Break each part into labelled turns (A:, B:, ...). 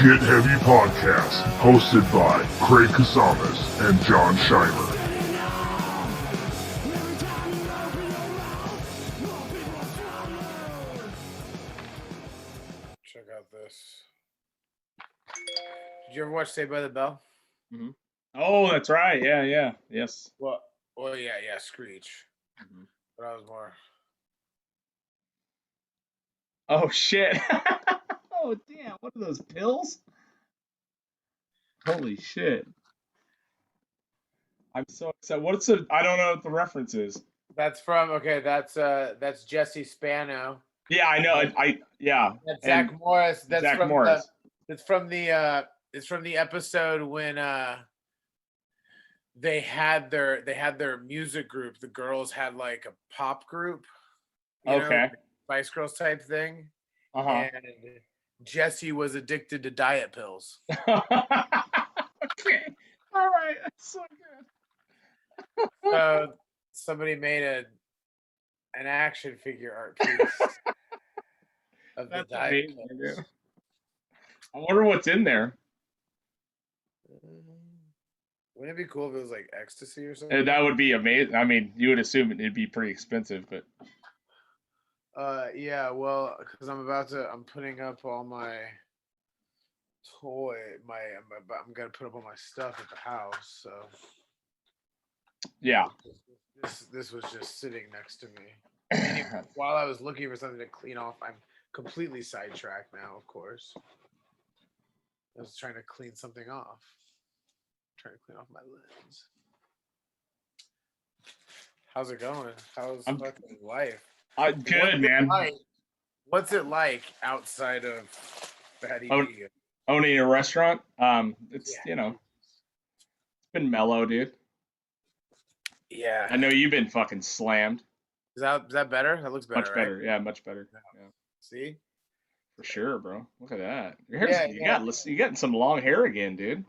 A: Get Heavy Podcast, hosted by Craig Casamas and John Scheimer.
B: Check out this. Did you ever watch Saved by the Bell?
C: Mm-hmm. Oh, that's right. Yeah. Yes.
B: Well, yeah, Screech. Mm-hmm. But I was more.
C: Oh shit! Oh damn! What are those pills? Holy shit! I'm so excited. What's the? I don't know what the reference is.
B: That's Jesse Spano.
C: Yeah, I know. Yeah.
B: That's Zach Morris. That's
C: Zach
B: from
C: Morris.
B: It's from the episode when they had their music group. The girls had like a pop group.
C: Okay.
B: Spice Girls type thing.
C: Uh-huh.
B: And Jesse was addicted to diet pills.
C: Okay. All right. That's so good.
B: So somebody made an action figure art piece of the diet pills.
C: I wonder what's in there.
B: Wouldn't it be cool if it was like ecstasy or something?
C: That would be amazing. I mean, you would assume it'd be pretty expensive, but.
B: Yeah, well, because I'm putting up all my I'm gonna put up all my stuff at the house, so.
C: Yeah.
B: This was just sitting next to me. Anyway, while I was looking for something to clean off, I'm completely sidetracked now, of course. I was trying to clean something off. Trying to clean off my lens. How's it going? How's fucking life?
C: Good, man.
B: What's it like outside of Fatty Vegan?
C: Owning a restaurant? It's it's been mellow, dude.
B: Yeah.
C: I know you've been fucking slammed.
B: Is that better? That looks better.
C: Much better, right? Yeah, much better. Yeah.
B: See?
C: For sure, bro. Look at that. Your hair's, you got some long hair again, dude.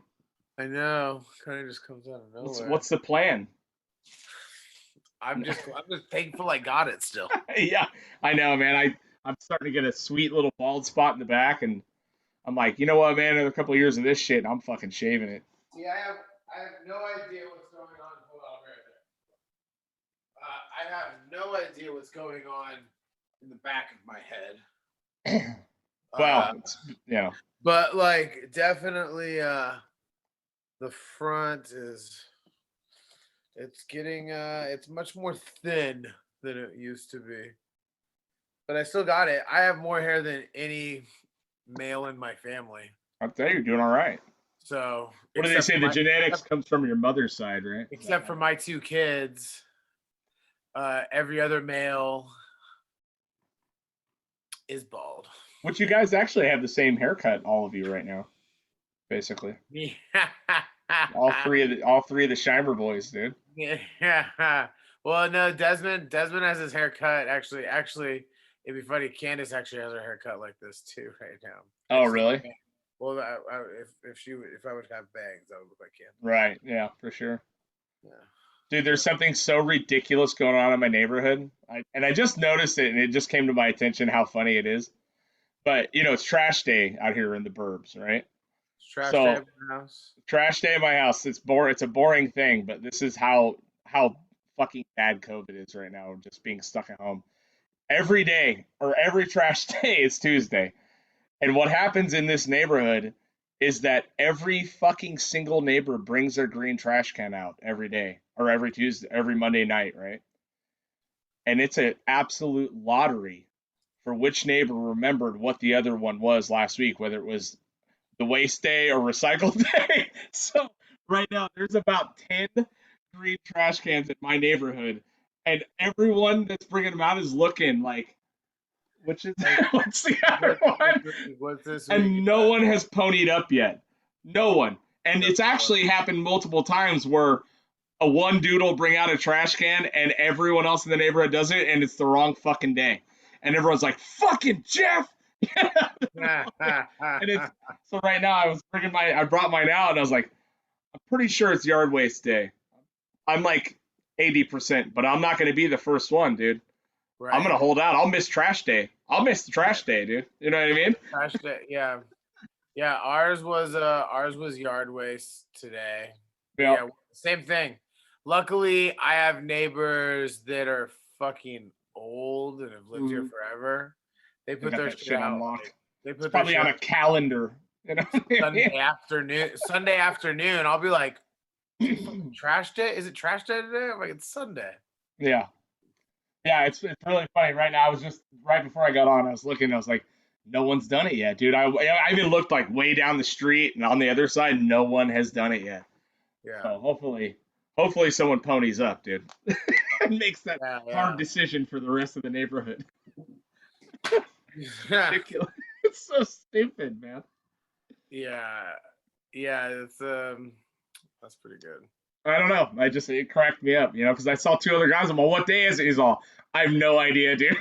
B: I know. Kind of just comes out of nowhere.
C: What's the plan?
B: I'm just thankful I got it still.
C: Yeah, I know, man. I'm starting to get a sweet little bald spot in the back, and I'm like, you know what, man? Another couple of years of this shit, and I'm fucking shaving it.
B: See, I have no idea what's going on. Hold on, right there. I have no idea what's going on in the back of my head.
C: Well,
B: but like definitely, the front is. It's getting it's much more thin than it used to be. But I still got it. I have more hair than any male in my family.
C: I'll tell you, you're doing all right.
B: So
C: what do they say? The genetics comes from your mother's side, right?
B: Except for my two kids. Every other male is bald.
C: Which you guys actually have the same haircut, all of you right now. Basically. all three of the Scheimer boys, dude.
B: Yeah. Well, no, Desmond has his hair cut. Actually, it'd be funny. Candace actually has her hair cut like this too right now.
C: Oh, really?
B: Well, if I would have bangs, I would look like Candace.
C: Right. Yeah, for sure.
B: Yeah.
C: Dude, there's something so ridiculous going on in my neighborhood. I just noticed it, and it just came to my attention how funny it is. But it's trash day out here in the burbs, right?
B: Trash day at my house.
C: Trash day at my house. It's a boring thing, but this is how fucking bad COVID is right now. Just being stuck at home. Every day or every trash day is Tuesday. And what happens in this neighborhood is that every fucking single neighbor brings their green trash can out every day or every Tuesday, every Monday night, right? And it's an absolute lottery for which neighbor remembered what the other one was last week, whether it was the waste day or recycle day. So right now there's about 10 green trash cans in my neighborhood, and everyone that's bringing them out is looking like, what's the other one?
B: What's this?
C: And no one has ponied up yet. No one. And it's actually happened multiple times where a one dude will bring out a trash can and everyone else in the neighborhood does it, and it's the wrong fucking day. And everyone's like, fucking Jeff! And so right now I brought mine out, and I was like, I'm pretty sure it's yard waste day. I'm like 80%, but I'm not going to be the first one, dude. Right. I'm going to hold out. I'll miss trash day. I'll miss the trash day, dude. You know what I mean?
B: Trash day, yeah. Yeah, ours was yard waste today. But
C: Yeah.
B: yeah, same thing. Luckily, I have neighbors that are fucking old and have lived here
C: Mhm.
B: forever. They
C: They
B: put
C: got
B: their
C: that
B: shit
C: shit on
B: out
C: lock.
B: like they
C: It's
B: put their
C: probably
B: shit
C: on
B: out
C: a calendar. You know what I mean?
B: Sunday afternoon. Sunday afternoon, I'll be like, "Is it fucking trash day? Is it trash day today?" I'm like, "It's Sunday."
C: Yeah. Yeah, it's really funny. Right now, I was just right before I got on, I was looking, I was like, no one's done it yet, dude. I even looked like way down the street, and on the other side, no one has done it yet.
B: Yeah,
C: So hopefully someone ponies up, dude, and makes that hard
B: yeah,
C: decision for the rest of the neighborhood.
B: yeah,
C: Ridiculous. It's so stupid, man.
B: yeah, yeah. It's that's pretty good.
C: I don't know. It cracked me up, because I saw two other guys. I'm all, what day is it? He's all, I have no idea, dude.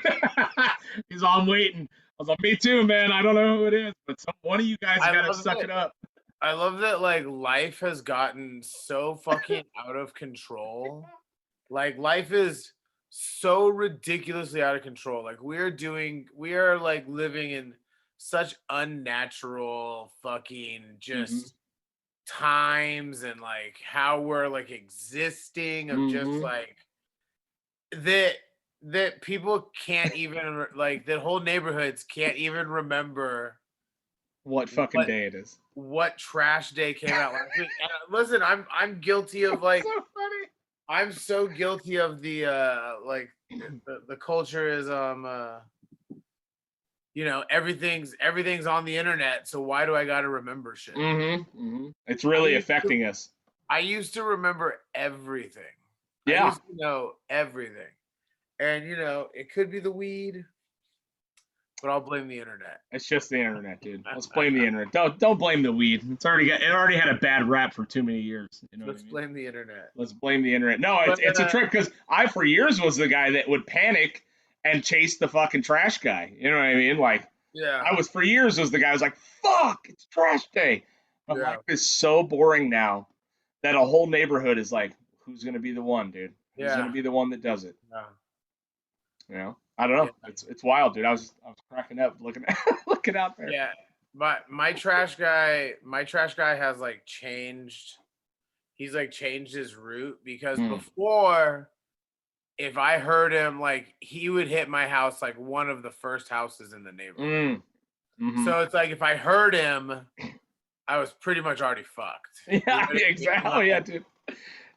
C: He's all, I'm waiting. I was like, me too, man. I don't know who it is, but one of you guys
B: I
C: got to
B: love
C: suck
B: that.
C: it up.
B: I love that. Like life has gotten so fucking out of control. Like life is so ridiculously out of control. Like we are like living in such unnatural fucking
C: Mm-hmm.
B: just times and like how we're like existing of just
C: Mm-hmm.
B: like that people can't even like that whole neighborhoods can't even remember
C: What fucking
B: what
C: day it is.
B: what trash day came out last week. And listen, I'm guilty of like
C: So funny.
B: I'm so guilty of the like the culture is everything's on the internet, so why do I got to remember shit?
C: Mm-hmm. Mm-hmm. It's
B: I
C: really
B: used to
C: affecting us.
B: I used to remember everything. I
C: Yeah.
B: used to know everything. And it could be the weed, but I'll blame the internet.
C: It's just the internet, dude. Let's blame the internet. Don't blame the weed. It already had a bad rap for too many years. You know what I
B: Let's
C: mean?
B: blame the internet.
C: Let's blame the internet. No,
B: But
C: it's a trip because I for years was the guy that would panic and chase the fucking trash guy. You know what I mean? Like
B: yeah,
C: I was for years was the guy who was like, "Fuck, it's trash day." But
B: yeah,
C: life is so boring now that a whole neighborhood is like, "Who's gonna be the one, dude? Who's gonna
B: yeah,
C: be the one that does it?"
B: yeah,
C: I don't
B: yeah.
C: know. It's wild, dude. I was cracking up looking looking out there.
B: Yeah, my trash guy has like changed. He's like changed his route because
C: Mm,
B: before, if I heard him, like he would hit my house like one of the first houses in the neighborhood.
C: mm, mm-hmm.
B: So it's like if I heard him, I was pretty much already fucked. You know
C: Yeah,
B: what I mean?
C: exactly. Yeah, dude.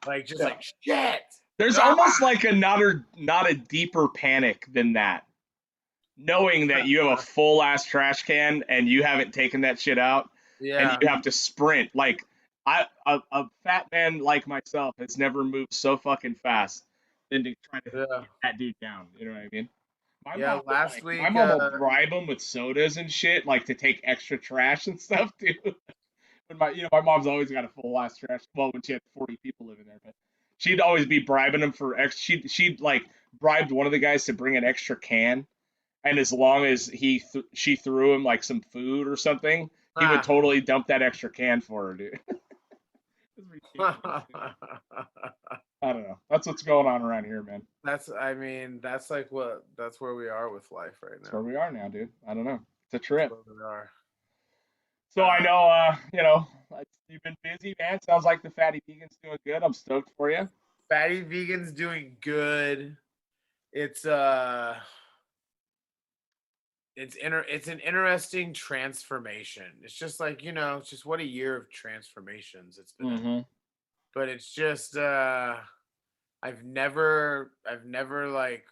B: Like just
C: Yeah.
B: like shit.
C: There's
B: Ah!
C: almost like another, not a deeper panic than that. Knowing that you have a full ass trash can and you haven't taken that shit out and
B: Yeah,
C: you have to sprint. Like a fat man like myself has never moved so fucking fast than to try to
B: yeah,
C: get that dude down. You know what I mean?
B: yeah. Last
C: My
B: week,
C: mom will bribe him with sodas and shit, like to take extra trash and stuff, dude. When my mom's always got a full ass trash. Well, when she had 40 people living there, but she'd always be bribing him for extra. She'd like bribed one of the guys to bring an extra can, and as long as she threw him like some food or something, he would
B: ah.
C: totally dump that extra can for her, dude. It's ridiculous, dude. I don't know. That's what's going on around here, man.
B: I mean, that's where we are with life right
C: That's where
B: now.
C: we are now, dude. I don't know. It's a
B: That's
C: trip.
B: where we are.
C: So I know, you've been busy, man. Sounds like the fatty vegan's doing good. I'm stoked for you.
B: Fatty Vegan's doing good. It's it's an interesting transformation. It's just like, it's just what a year of transformations it's been.
C: Mm-hmm.
B: But it's just I've never like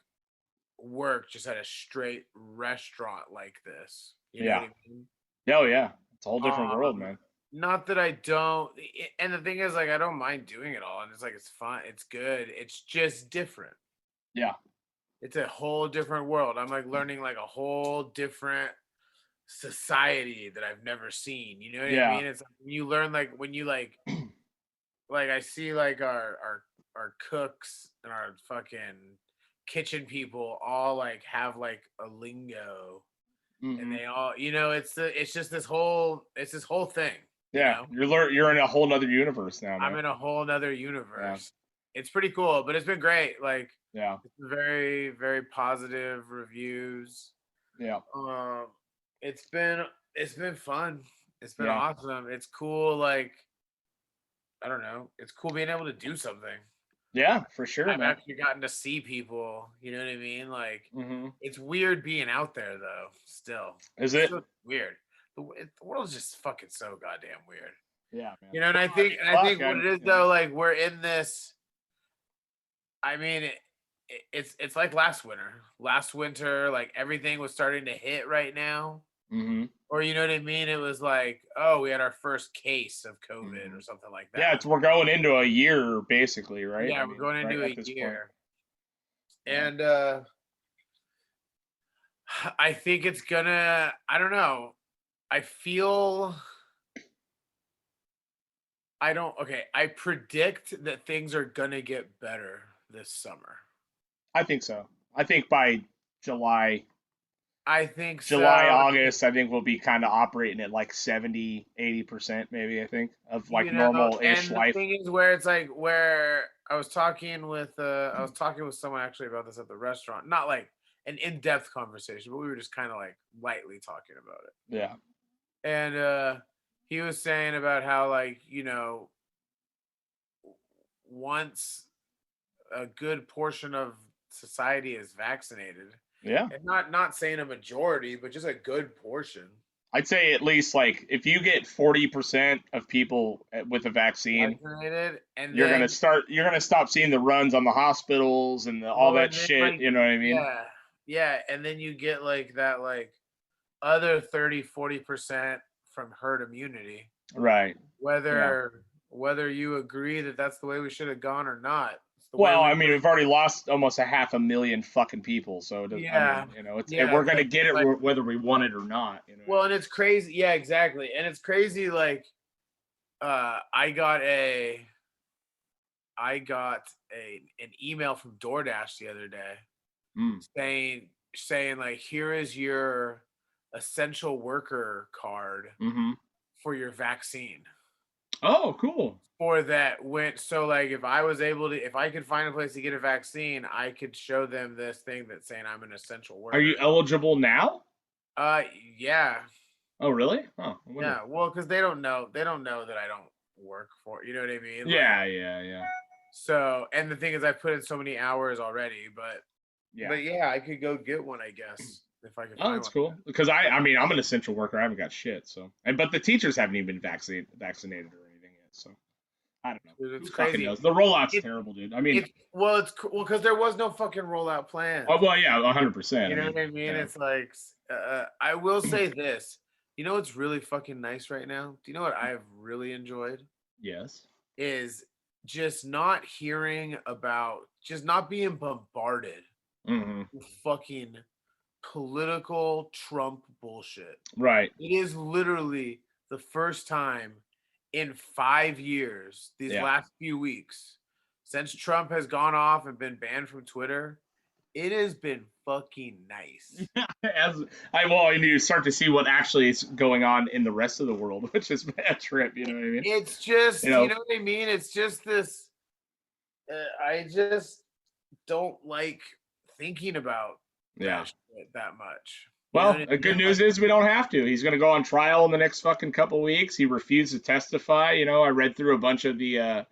B: worked just at a straight restaurant like this. You know what
C: Yeah.
B: I mean?
C: Oh yeah. It's a whole different world,
B: Um,
C: man.
B: Not that I don't, and the thing is, like, I don't mind doing it all, and it's like it's fun, it's good. It's just different.
C: Yeah.
B: It's a whole different world. I'm like learning like a whole different society that I've never seen. You know what I
C: Yeah.
B: mean? It's like when you learn like when you like I see like our cooks and our fucking kitchen people all like have like a lingo and
C: Mm-hmm.
B: they all it's just this whole thing, you
C: Yeah.
B: know.
C: You're in a whole nother universe now,
B: I'm
C: man.
B: in a whole nother
C: Yeah.
B: universe. It's pretty cool, but it's been great. Like
C: Yeah.
B: it's very, very positive reviews.
C: Yeah.
B: Um, it's been fun. It's been
C: Yeah.
B: awesome. It's cool. Like, I don't know. It's cool being able to do something.
C: Yeah, for sure,
B: I've
C: man.
B: actually gotten to see people. You know what I mean? Like,
C: Mm-hmm.
B: it's weird being out there though. Still,
C: Is
B: it's
C: it?
B: still weird. The world's just fucking so goddamn weird.
C: Yeah, man.
B: You know, and I think,
C: Fuck,
B: what it is
C: you know.
B: though, like we're in this. I mean, it's like last winter. Last winter, like everything was starting to hit right now.
C: Mm-hmm.
B: Or you know what I mean? It was like, oh, we had our first case of COVID
C: Mm-hmm.
B: or something like
C: Yeah,
B: that.
C: we're going into a year basically, right?
B: Yeah,
C: I
B: we're
C: mean,
B: going
C: right
B: into
C: at
B: a
C: this point.
B: year.
C: Yeah.
B: And I think it's gonna, I don't know. I feel I don't okay, I predict that things are gonna get better this summer.
C: I think so. I think by July,
B: I think
C: July,
B: so.
C: August, I think we'll be kind of operating at like 70, 80% maybe, I think, of like
B: You know,
C: normal-ish
B: and the
C: life.
B: thing is where it's like where I was talking with someone actually about this at the restaurant. Not like an in-depth conversation, but we were just kind of like lightly talking about it.
C: Yeah.
B: And he was saying about how like, once a good portion of society is vaccinated,
C: Yeah.
B: and not saying a majority, but just a good portion
C: I'd say at least like if you get 40% of people with a vaccine,
B: vaccinated, and
C: you're
B: then
C: gonna stop seeing the runs on the hospitals and all
B: well,
C: that
B: and then
C: shit,
B: like
C: you know what I mean?
B: yeah, yeah, and then you get like that like other 30-40% from herd immunity,
C: Right. Yeah.
B: whether you agree that that's the way we should have gone or not. It's the way
C: Well,
B: we
C: I mean,
B: went.
C: we've already lost almost a 500,000 fucking people, so I
B: Yeah,
C: mean, you know,
B: yeah,
C: we're gonna get it
B: but
C: whether we want it or not. You know what I
B: well,
C: mean?
B: and it's crazy. Yeah, exactly, and it's crazy. Like, I got an email from DoorDash the other day
C: Mm.
B: saying like, here is your essential worker card
C: Mm-hmm.
B: for your vaccine.
C: Oh, cool.
B: For that went so like if I could find a place to get a vaccine, I could show them this thing that's saying I'm an essential
C: Are you
B: worker.
C: eligible now?
B: Uh, yeah,
C: Oh, really? Oh, I wonder.
B: yeah. Well, because they don't know that I don't work for. You know what I mean? Like,
C: Yeah, yeah, yeah,
B: so, and the thing is, I put in so many hours already,
C: yeah.
B: but yeah, I could go get one, I guess, if I could
C: Oh,
B: find
C: that's
B: one.
C: cool. Because I mean, I'm an essential worker. I haven't got shit. So, but the teachers haven't even been vaccinated or anything yet. So, I don't know.
B: Dude,
C: Who
B: it's
C: fucking
B: crazy.
C: knows? The rollout's
B: It
C: terrible, dude. I mean,
B: it's well because there was no fucking rollout plan.
C: oh well, yeah, 100%.
B: You
C: I
B: know
C: mean,
B: what I mean?
C: yeah,
B: It's like I will say this. You know what's really fucking nice right now? Do you know what I've really enjoyed?
C: yes,
B: Is just not hearing about, just not being bombarded
C: hmm,
B: with fucking political Trump bullshit.
C: right,
B: It is literally the first time in 5 years, these
C: yeah.
B: last few weeks, since Trump has gone off and been banned from Twitter, it has been fucking nice.
C: As well, and you start to see what actually is going on in the rest of the world, which is a trip. You know what I mean?
B: It's
C: You
B: just, you
C: know,
B: know what I mean? It's just this. I just don't like thinking about
C: yeah.
B: that shit that much. You know what
C: Well,
B: I
C: the good
B: mean?
C: news is we don't have to. He's going to go on trial in the next fucking couple weeks. He refused to testify. You know, I read through a bunch of the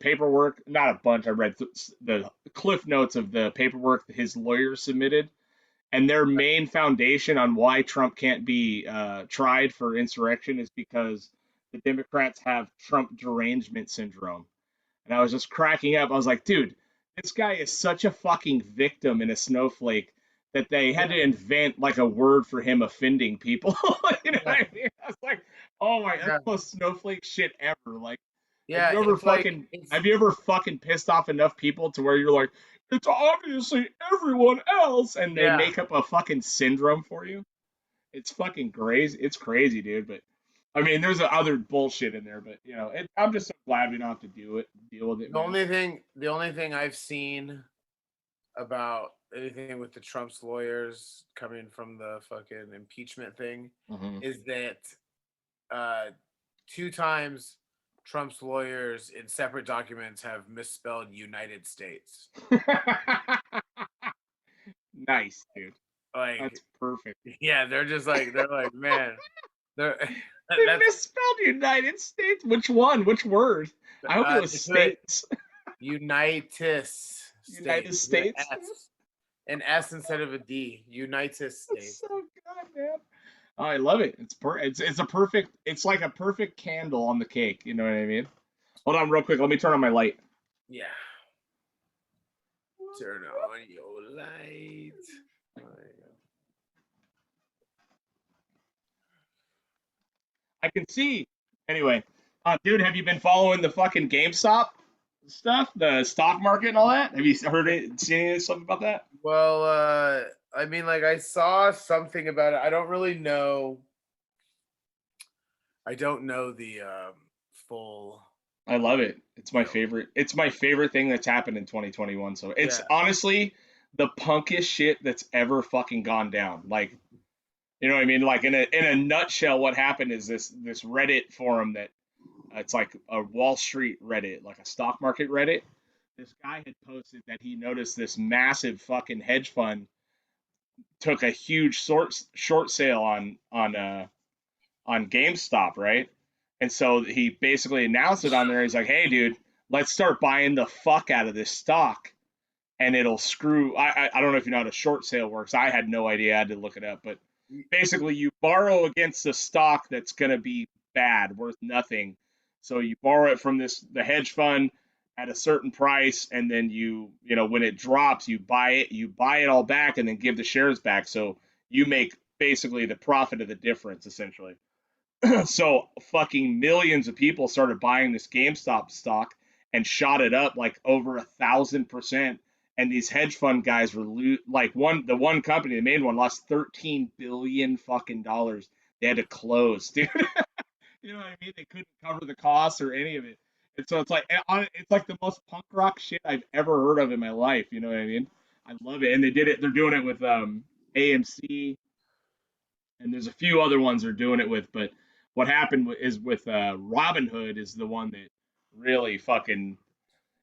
C: paperwork, not a bunch. I read the cliff notes of the paperwork that his lawyers submitted, and their main foundation on why Trump can't be tried for insurrection is because the Democrats have Trump derangement syndrome. And I was just cracking up. I was like, dude, this guy is such a fucking victim and a snowflake that they had to
B: Yeah,
C: invent like a word for him offending people. You know what
B: yeah,
C: I mean? I was like, oh my, that's
B: yeah,
C: the most snowflake shit ever. Like,
B: yeah. It's like it's
C: have you ever fucking pissed off enough people to where you're like, it's obviously everyone else, and they
B: yeah.
C: make up a fucking syndrome for you? It's fucking crazy. It's crazy, dude. But I mean, there's other bullshit in there, but you know, I'm just so glad we don't have to deal with it, man.
B: The only thing I've seen about anything with the Trump's lawyers coming from the fucking impeachment thing
C: Hmm.
B: is that uh, two times Trump's lawyers in separate documents have misspelled United States.
C: Nice, dude.
B: Like,
C: That's perfect.
B: yeah, they're like, man, they're
C: They
B: that's
C: misspelled United States. Which one? Which word? I hope it was
B: they put
C: states.
B: United
C: United
B: States with
C: States.
B: an S instead of a D. United
C: That's
B: States.
C: so good, man. Oh, I love it. It's a perfect. It's like a perfect candle on the cake. You know what I mean? Hold on, real quick. Let me turn on my light.
B: Yeah. Turn on your light. There you go.
C: I can see. Anyway, dude, have you been following the fucking GameStop stuff, the stock market and all that? Have you heard it, seen any stuff about that?
B: Well, I mean, like I saw something about it. I don't really know. I don't know the full
C: I love it. It's my
B: deal.
C: favorite. It's my favorite thing that's happened in 2021. So it's
B: Yeah.
C: honestly the punkest shit that's ever fucking gone down. Like, you know what I mean? Like in a nutshell, what happened is this Reddit forum that it's like a Wall Street Reddit, like a stock market Reddit. This guy had posted that he noticed this massive fucking hedge fund took a huge short sale on GameStop, right? And so he basically announced it on there. He's like, "Hey, dude, let's start buying the fuck out of this stock, and it'll screw." I don't know if you know how a short sale works. I had no idea. I had to look it up, but basically, you borrow against a stock that's going to be bad, worth nothing. So you borrow it from the hedge fund at a certain price, and then you know when it drops, you buy it all back, and then give the shares back. So you make basically the profit of the difference, essentially. So fucking millions of people started buying this GameStop stock and shot it up like over 1,000%. And these hedge fund guys were like the one company, the main one, lost 13 billion fucking dollars. They had to close, dude. You know what I mean? They couldn't cover the costs or any of it. And so it's like the most punk rock shit I've ever heard of in my life. You know what I mean? I love it, and they did it. They're doing it with AMC, and there's a few other ones they're doing it with. But what happened is with Robinhood is the one that really fucking,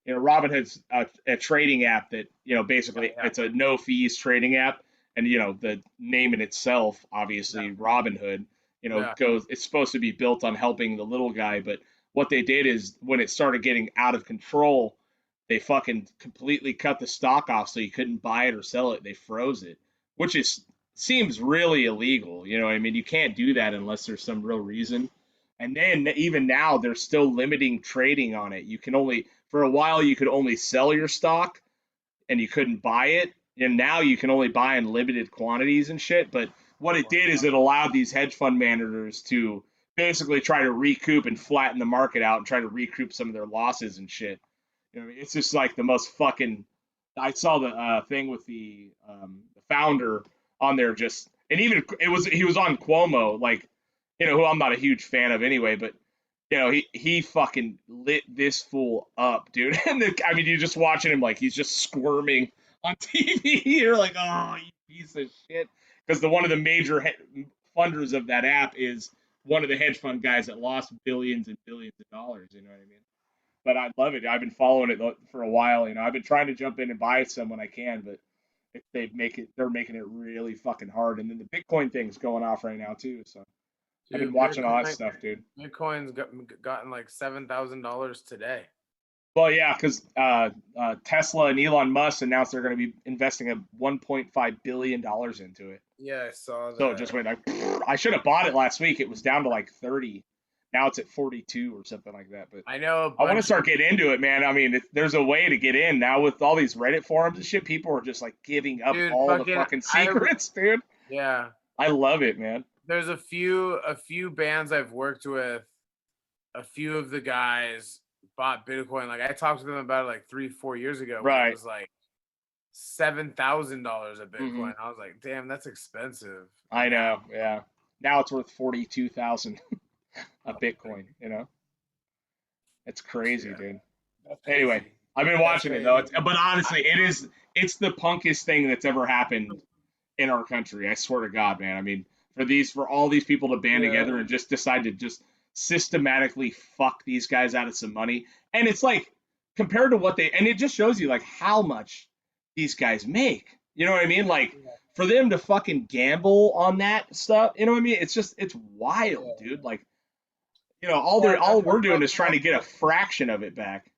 C: you know, Robinhood's a trading app that, you know, basically
B: Yeah.
C: it's a no fees trading app, and you know the name in itself, obviously Robinhood, you know,
B: Yeah.
C: goes, it's supposed to be built on helping the little guy, but what they did is when it started getting out of control, they fucking completely cut the stock off so you couldn't buy it or sell it. They froze it, which is seems really illegal. You know what I mean? You can't do that unless there's some real reason. And then even now they're still limiting trading on it. You can only for a while you could only sell your stock and you couldn't buy it. And now you can only buy in limited quantities and shit. But what it did is it allowed these hedge fund managers to basically try to recoup and flatten the market out and try to recoup some of their losses and shit. You know, it's just like the most fucking. I saw the thing with the founder on there, just, and even he was on Cuomo, like, you know, who I'm not a huge fan of anyway, but you know, he fucking lit this fool up, dude. And I mean, you're just watching him like he's just squirming on TV. You're like, oh, you piece of shit. Because one of the major funders of that app is one of the hedge fund guys that lost billions and billions of dollars. You know what I mean? But I love it. I've been following it for a while. You know, I've been trying to jump in and buy some when I can, but they're making it really fucking hard. And then the Bitcoin thing's going off right now too. So I've been
B: Dude,
C: watching all that stuff, dude.
B: Bitcoin's gotten like $7,000 today.
C: Well, yeah, because Tesla and Elon Musk announced they're going to be investing a $1.5 billion into it.
B: Yeah, I saw
C: So it
B: that.
C: just went like, I should have bought it last week. It was down to like 30. Now it's at 42 or something like that. But
B: I know a
C: I want to
B: bunch
C: start getting into it, man. I mean, there's a way to get in now with all these Reddit forums and shit. People are just like giving up
B: dude,
C: all the fucking secrets, dude.
B: yeah.
C: I love it, man.
B: There's a few bands I've worked with. A few of the guys bought Bitcoin. Like I talked to them about it like 3-4 years ago when it
C: Right.
B: was like $7,000 a Bitcoin.
C: Mhm.
B: I was like, damn, that's expensive.
C: I know, yeah. Now it's worth 42,000 a Bitcoin. You know, it's crazy,
B: Yeah,
C: dude.
B: that's
C: Anyway,
B: crazy.
C: I've been
B: That's
C: watching it though.
B: crazy.
C: But honestly, it's the punkest thing that's ever happened in our country. I swear to God, man. I mean, for all these people to band
B: Yeah.
C: together and just decide to just systematically fuck these guys out of some money, and it's like compared to what and it just shows you like how much these guys make. You know what I mean? Like for them to fucking gamble on that stuff, you know what I mean? It's just it's wild,
B: Yeah.
C: dude. Like, you know, all
B: That's
C: we're
B: what
C: doing is
B: fucking
C: trying to get a
B: like.
C: fraction of it back.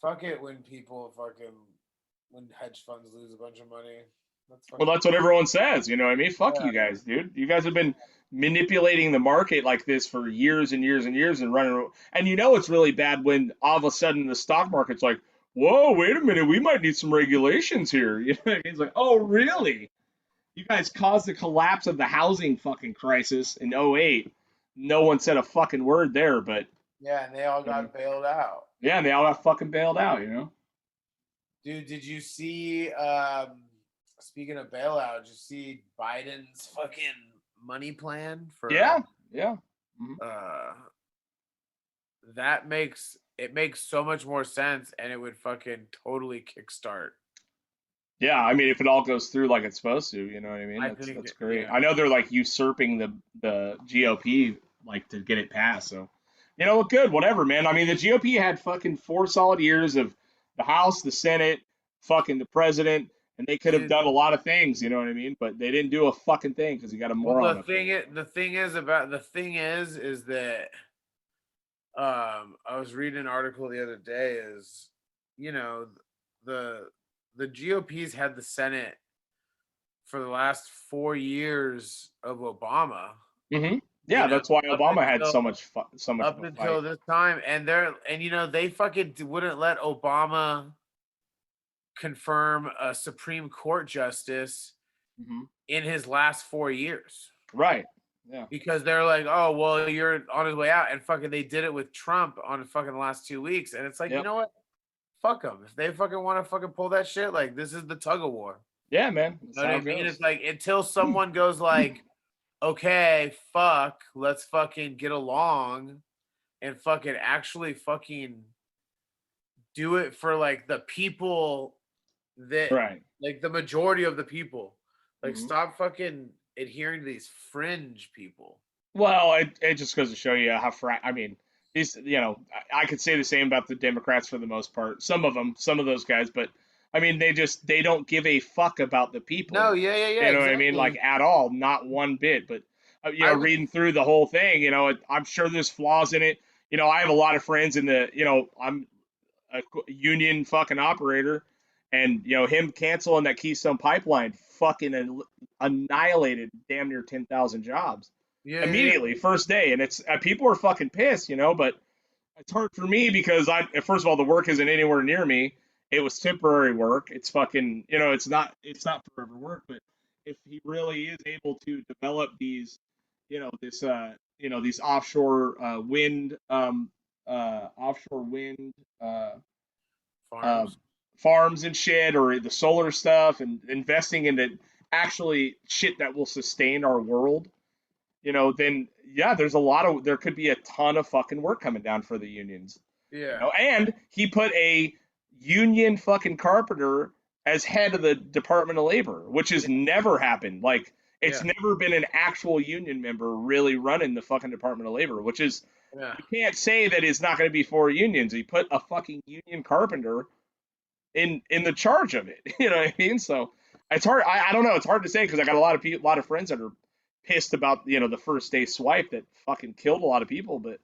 B: Fuck it when people fucking when hedge funds lose a bunch of money. That's
C: Well,
B: fucking
C: that's what everyone says, you know what I mean? Fuck
B: yeah.
C: you guys, dude. You guys have been manipulating the market like this for years and years and years and running. And you know it's really bad when all of a sudden the stock market's like, whoa, wait a minute, we might need some regulations here. You know what I mean? It's like, oh, really? You guys caused the collapse of the housing fucking crisis in '08. No one said a fucking word there, but,
B: Yeah, and they all
C: you know,
B: got bailed out.
C: yeah, and they all got fucking bailed out, you know?
B: Dude, did you see speaking of bailout, did you see Biden's fucking money plan
C: Yeah,
B: for
C: yeah. Mhm.
B: uh that makes so much more sense and it would fucking totally kickstart.
C: Yeah, I mean, if it all goes through like it's supposed to, you know what I mean?
B: I think
C: That's great.
B: yeah.
C: I know they're like usurping the GOP like to get it passed. So, you know, good, whatever, man. I mean, the GOP had fucking 4 solid years of the House, the Senate, fucking the president, and they could have
B: Dude,
C: done a lot of things. You know what I mean? But they didn't do a fucking thing because you got a
B: well
C: moron up there.
B: the thing is that I was reading an article the other day is you know the the GOP's had the Senate for the last 4 years of Obama,
C: Hmm.
B: you
C: Yeah,
B: know,
C: that's why
B: up
C: Obama had
B: until
C: so much of
B: up
C: a fight.
B: until this time, and they fucking wouldn't let Obama confirm a Supreme Court justice
C: Hmm.
B: in his last 4 years
C: Right. Yeah.
B: because they're like, oh well, you're on his way out, and fucking they did it with Trump on fucking the last 2 weeks, and it's like, you
C: Yep.
B: know what? Fuck them. If they fucking want to fucking pull that shit, like this is the tug of war.
C: Yeah, man.
B: You
C: That's
B: know what
C: how
B: I
C: it
B: mean?
C: goes.
B: It's like until someone goes like, okay, fuck, let's fucking get along and fucking actually fucking do it for like the people that
C: Right.
B: like the majority of the people. Like
C: Hmm.
B: stop fucking adhering to these fringe people.
C: Well, it just goes to show you how I mean, these, you know, I could say the same about the Democrats for the most part. Some of them, some of those guys, but I mean, they don't give a fuck about the
B: No,
C: people.
B: yeah, yeah, yeah,
C: You know what I mean? Like
B: exactly.
C: at all, not one bit. But you know,
B: I would
C: reading through the whole thing, you know, I'm sure there's flaws in it. You know, I have a lot of friends in the, you know, I'm a union fucking operator, and you know, him canceling that Keystone pipeline fucking annihilated damn near 10,000 jobs
B: yeah, yeah,
C: immediately first day, and it's people are fucking pissed, you know. But it's hard for me because I first of all the work isn't anywhere near me. It was temporary work. It's fucking, you know, it's not forever work. But if he really is able to develop these, you know, this you know, these offshore wind uh,
B: farms.
C: farms and shit, or the solar stuff, and investing into actually shit that will sustain our world, you know, then yeah, there could be a ton of fucking work coming down for the unions, you
B: Yeah,
C: know. And he put a union fucking carpenter as head of the Department of Labor, which has
B: yeah,
C: never happened. Like it's
B: yeah,
C: never been an actual union member really running the fucking Department of Labor, which is
B: yeah.
C: you can't say that it's not going to be for unions. He put a fucking union carpenter in the charge of it. You know what I mean? So it's hard. I don't know. It's hard to say because I got a lot of people, a lot of friends that are pissed about, you know, the first day swipe that fucking killed a lot of people. But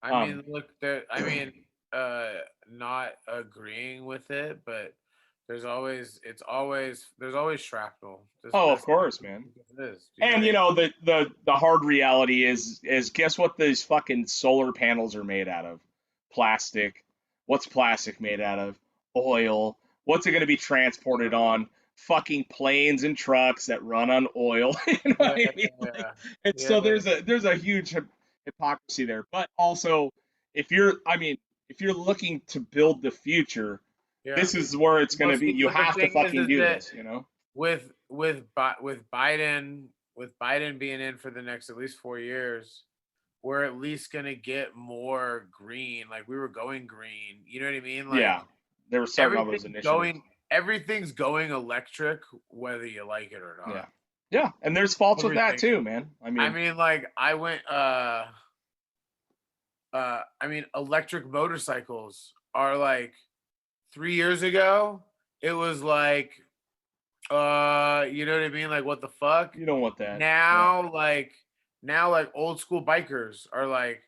B: I
C: um,
B: mean, look, there. I mean, uh, not agreeing with it, but there's always shrapnel.
C: oh, of
B: This
C: course, man.
B: it is. Do you know
C: And
B: what I
C: you
B: mean?
C: know the hard reality is guess what these fucking solar panels are made out of? Plastic. What's plastic made out of? Oil. What's it going to be transported on? Fucking planes and trucks that run on oil. You know what
B: Yeah,
C: I
B: yeah,
C: mean? Like,
B: yeah,
C: and
B: yeah,
C: so
B: yeah.
C: there's a huge hypocrisy there. But also, if you're, I mean, if you're looking to build the future,
B: Yeah.
C: this is where it's going
B: Well,
C: to be.
B: see,
C: You
B: but the
C: have to
B: thing
C: fucking
B: is
C: do
B: that
C: this. You know?
B: with Biden being in for the next at least 4 years, we're at least gonna get more green. Like we were going green. You know what I mean?
C: Yeah.
B: Like
C: They were starting all those
B: everything's
C: initiatives.
B: going everything's going electric, whether you like it or
C: Yeah.
B: not.
C: Yeah, and there's faults with that
B: Everything.
C: too, man. I
B: I
C: mean,
B: mean, like electric motorcycles are like 3 years ago, it was like You know what I mean? Like, what the fuck?
C: You don't want that. Yeah.
B: Now, like old school bikers are like,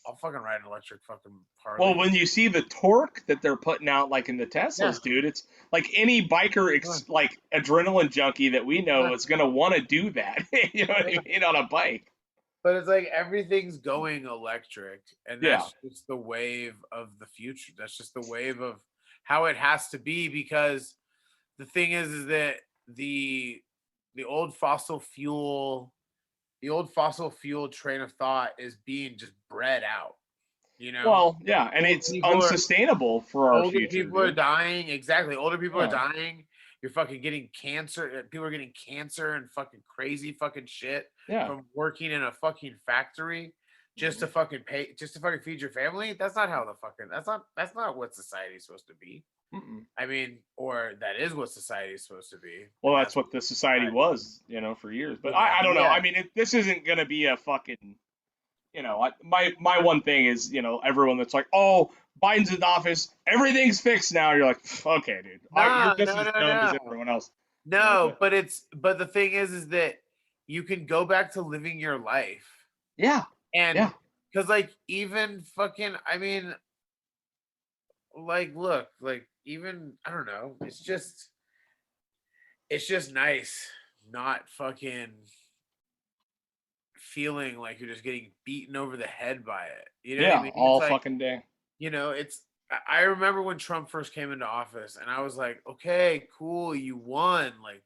B: I'll fucking ride an electric fucking
C: Well,
B: Harley.
C: when you see the torque that they're putting out, like in the
B: Yeah.
C: Teslas, dude, it's like any biker,
B: Yeah.
C: like adrenaline junkie that we know
B: Yeah.
C: is gonna want to do that. You know what I
B: Yeah.
C: mean, on a bike.
B: But it's like everything's going electric, and
C: Yeah.
B: that's just the wave of the future. That's just the wave of how it has to be, because the thing is that the the old fossil fuel the old fossil fuel train of thought is being just bred out. You know,
C: Well, yeah, and
B: older
C: it's
B: people are
C: unsustainable for our
B: older
C: future,
B: people are
C: dude.
B: dying. Exactly, older people are
C: Yeah.
B: dying. You're fucking getting cancer. People are getting cancer and fucking crazy fucking shit
C: Yeah.
B: from working in a fucking factory just to fucking pay, just to fucking feed your family. That's not how the fucking. That's not what society's supposed to be.
C: Mm-mm.
B: I mean, or that is what society is supposed to be,
C: Well,
B: and
C: that's
B: that's
C: what the society
B: right.
C: was, for years. But
B: Yeah,
C: I don't know.
B: yeah.
C: I mean, this isn't gonna be a fucking, my one thing is, everyone that's like, oh, Biden's in office, everything's fixed now. You're like, okay, dude, you're
B: No,
C: just
B: no,
C: as
B: no,
C: dumb as
B: no,
C: everyone else.
B: no. But the thing is that you can go back to living your life,
C: Yeah,
B: and
C: yeah,
B: because like even fucking, I mean, like look, like even I don't know. It's just nice not fucking feeling like you're just getting beaten over the head by it. You know what I
C: yeah,
B: mean? It's
C: all
B: like,
C: fucking day.
B: it's I remember when Trump first came into office and I was like, okay, cool, you won. Like,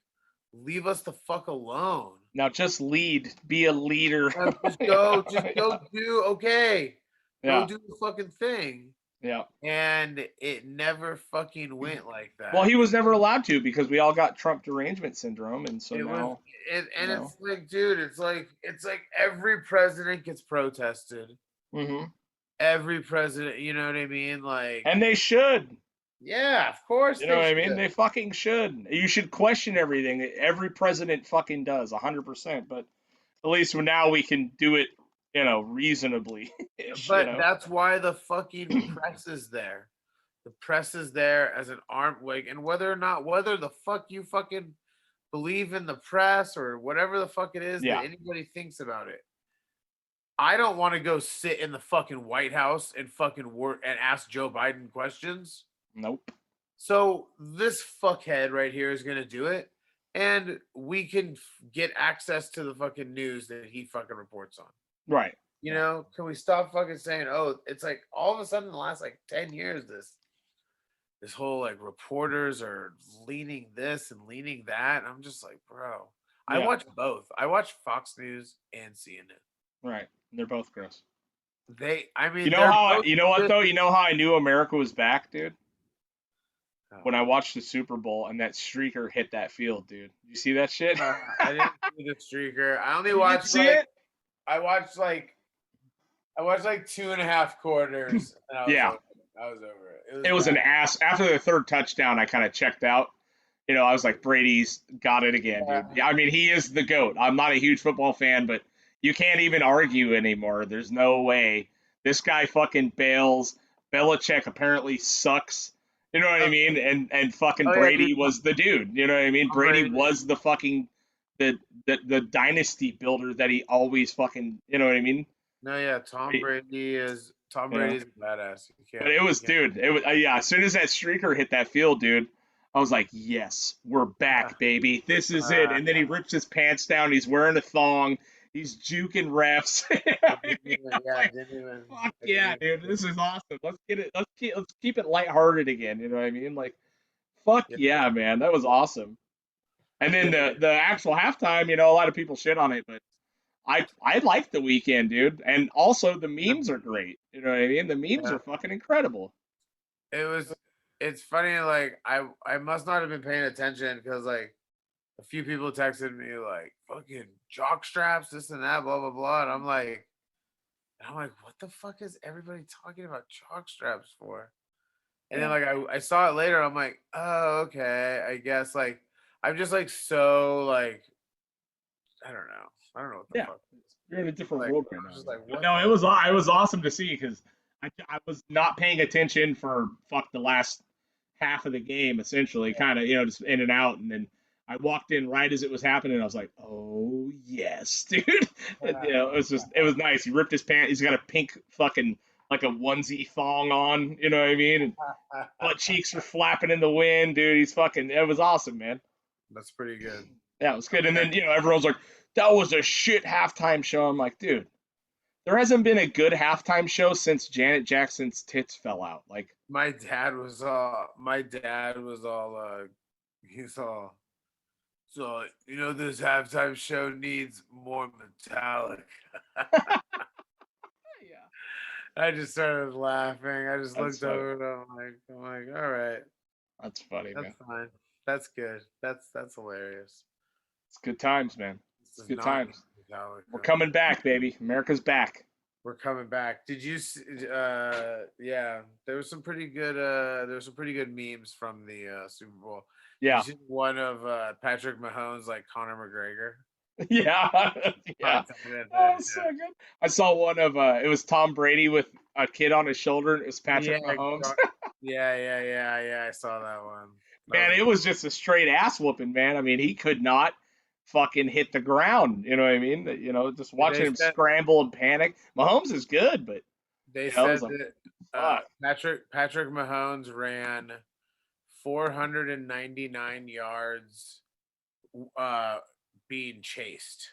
B: leave us the fuck alone.
C: Now just lead, be a leader.
B: Just
C: Yeah,
B: go, do okay. Go
C: yeah,
B: do the fucking thing.
C: yeah.
B: And it never fucking went like
C: Well,
B: that.
C: he was never allowed to because we all got Trump derangement syndrome, and so
B: It was
C: now, you
B: and
C: know.
B: it's like, dude, it's like every president gets protested.
C: Hmm.
B: Every president, you know what I mean? Like,
C: And they should.
B: yeah, of course
C: You know
B: they
C: what I
B: should.
C: mean? They fucking should. You should question everything. Every president fucking does, 100%. But at least now we can do it, reasonably ish.
B: But that's why the fucking press is there. The press is there as an arm, like, and whether the fuck you fucking believe in the press or whatever the fuck it is that
C: Yeah.
B: anybody thinks about it. I don't want to go sit in the fucking White House and fucking work and ask Joe Biden questions.
C: Nope.
B: So this fuckhead right here is gonna do it, and we can get access to the fucking news that he fucking reports on.
C: Right.
B: You
C: Yeah.
B: know, can we stop fucking saying, oh, it's like all of a sudden in the last like 10 years, this whole like reporters are leaning this and leaning that. And I'm just like, bro, I
C: Yeah.
B: watch both. I watch Fox News and CNN.
C: Right. They're both gross.
B: I
C: You
B: mean,
C: know
B: they're
C: how?
B: both
C: You know what
B: just,
C: though? You know how I knew America was back, dude?
B: oh,
C: When I watched the Super Bowl and that streaker hit that field, dude. You see that shit?
B: I didn't see the streaker. I only
C: You didn't
B: watched
C: see
B: like,
C: it?
B: I watched like, I watched like 2.5 quarters and
C: Yeah.
B: I was over it. It was
C: It was an
B: bad.
C: ass. After the third touchdown, I kind of checked out. I was like, Brady's got it again, dude.
B: Yeah.
C: Yeah, I mean, he is the GOAT. I'm not a huge football fan, but you can't even argue anymore. There's no way. This guy fucking bails. Belichick apparently sucks. You know what I
B: Oh,
C: mean? And fucking
B: oh yeah, dude.
C: Brady was the dude. You know what I mean?
B: Tom
C: Brady
B: Brady.
C: was the fucking the dynasty builder that he always fucking, you know what I mean?
B: No, yeah, Tom
C: You know.
B: Brady's a badass.
C: But it was,
B: You can't.
C: dude. It was, yeah. As soon as that streaker hit that field, dude, I was like, yes, we're
B: Yeah.
C: back, baby. This is it. And then he rips his pants down. He's wearing a thong. He's juking refs. Like,
B: Didn't even.
C: fuck
B: I didn't
C: yeah,
B: even.
C: dude. This is awesome. Let's get it. Let's keep it lighthearted again. You know what I mean? Like, fuck
B: Yeah,
C: yeah, man. That was awesome. And then
B: yeah,
C: the actual halftime, a lot of people shit on it, but I like the weekend, dude. And also the memes are great. You know what I mean? The memes
B: yeah.
C: are fucking incredible.
B: It was. It's funny. Like I must not have been paying attention because like a few people texted me like fucking jock straps, this and that, blah blah blah, and I'm like, what the fuck is everybody talking about jock straps for? And then
C: Yeah.
B: like I saw it later. I'm like, oh okay, I guess like I'm just like so like I don't know what the
C: Yeah.
B: fuck.
C: You're in a different
B: Like
C: world right
B: I was
C: now,
B: just
C: man.
B: like,
C: But
B: what
C: no,
B: the
C: it was awesome to see because I was not paying attention for the last half of the game essentially,
B: yeah,
C: kind of just in and out, and then I walked in right as it was happening. I was like, "Oh yes, dude!" It was nice. He ripped his pants. He's got a pink fucking like a onesie thong on. You know what I mean? And butt cheeks are flapping in the wind, dude. He's fucking. It was awesome, man.
B: That's pretty good.
C: Yeah, it was good. And then everyone's like, "That was a shit halftime show." I'm like, dude, there hasn't been a good halftime show since Janet Jackson's tits fell out. Like,
B: My dad was all he's all, so this halftime show needs more metallic.
C: yeah,
B: I just started laughing. I just
C: that's
B: looked
C: funny.
B: over and I'm like, all right,
C: That's funny,
B: that's
C: man.
B: fine. That's good. That's hilarious.
C: It's good times, man.
B: This
C: It's
B: is
C: good
B: not
C: times. We're
B: Metallica.
C: coming back, baby. America's back.
B: We're coming back. Did you see, yeah, there was some pretty good memes from the Super Bowl. Did
C: Yeah,
B: you see one of Patrick Mahomes like Conor McGregor?
C: yeah, yeah. Oh, it's so good. I saw one of it was Tom Brady with a kid on his shoulder. And it was Patrick
B: Yeah,
C: Mahomes.
B: yeah. I saw that one.
C: Man, it was just a straight ass whooping, man. I mean, he could not fucking hit the ground. You know what I mean? Just watching
B: They
C: him
B: said
C: scramble and panic. Mahomes is good, but
B: they
C: it was
B: said
C: like,
B: that
C: fuck.
B: Patrick Mahomes ran 499 yards uh being chased.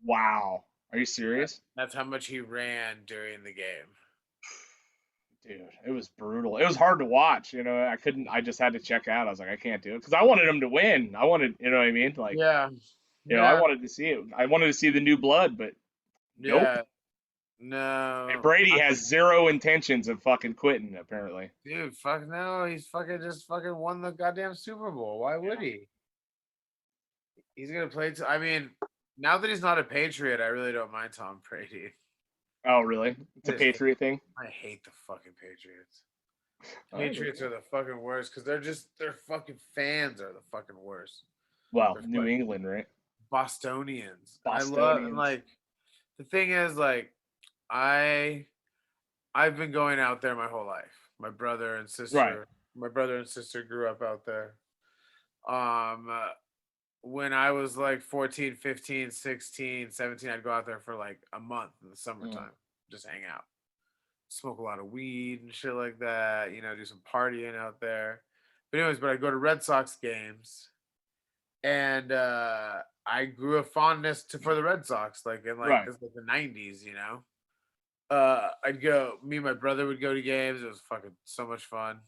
C: Wow. Are you serious?
B: That's how much he ran during the game.
C: Dude, it was brutal. It was hard to watch. I couldn't, I just had to check out. I was like, I can't do it because I wanted him to win. I wanted, you know what I mean? Like,
B: Yeah.
C: I
B: Yeah.
C: wanted to see it. I wanted to see the new blood, but nope.
B: Yeah.
C: And
B: No.
C: Brady has zero intentions of fucking quitting, apparently.
B: Dude, fuck no. He's fucking just fucking won the goddamn Super Bowl. Why would he? He's gonna play I mean, now that he's not a Patriot, I really don't mind Tom Brady.
C: Oh, really? It's a Patriot thing?
B: I hate the fucking Patriots.
C: Oh,
B: Patriots are the fucking worst because their fucking fans are the fucking worst.
C: well,
B: They're
C: New England, right?
B: Bostonians. I love and
C: Bostonians.
B: like the thing is like I I've been going out there my whole life.
C: Right.
B: My brother and sister grew up out there. Um when I was like 14, 15, 16, 17, I'd go out there for like a month in the
C: Mm.
B: summertime, just hang out, smoke a lot of weed and shit like that, do some partying out there. But I'd go to Red Sox games and I grew a fondness for the Red Sox, like in like
C: Right.
B: this like the 90s, I'd go, me and my brother would go to games. It was fucking so much fun.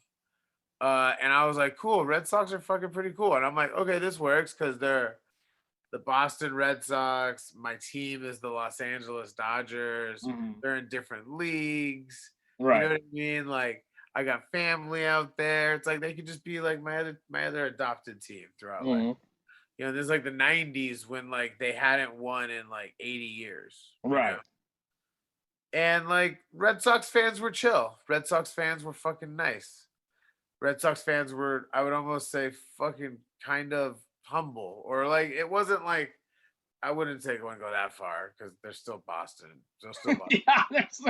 B: And I was like, cool, Red Sox are fucking pretty cool. And I'm like, okay, this works because they're the Boston Red Sox. My team is the Los Angeles Dodgers.
C: Hmm.
B: They're in different leagues. You know
C: Right.
B: what I mean? Like I got family out there. It's like they could just be like my other adopted team throughout life.
C: Hmm.
B: There's like the 90s when like they hadn't won in like 80 years.
C: Right.
B: And like Red Sox fans were chill. Red Sox fans were fucking nice. Red Sox fans were, I would almost say, fucking kind of humble. Or like it wasn't like I wouldn't go that far because they're still Boston. They're still Boston.
C: Yeah, there's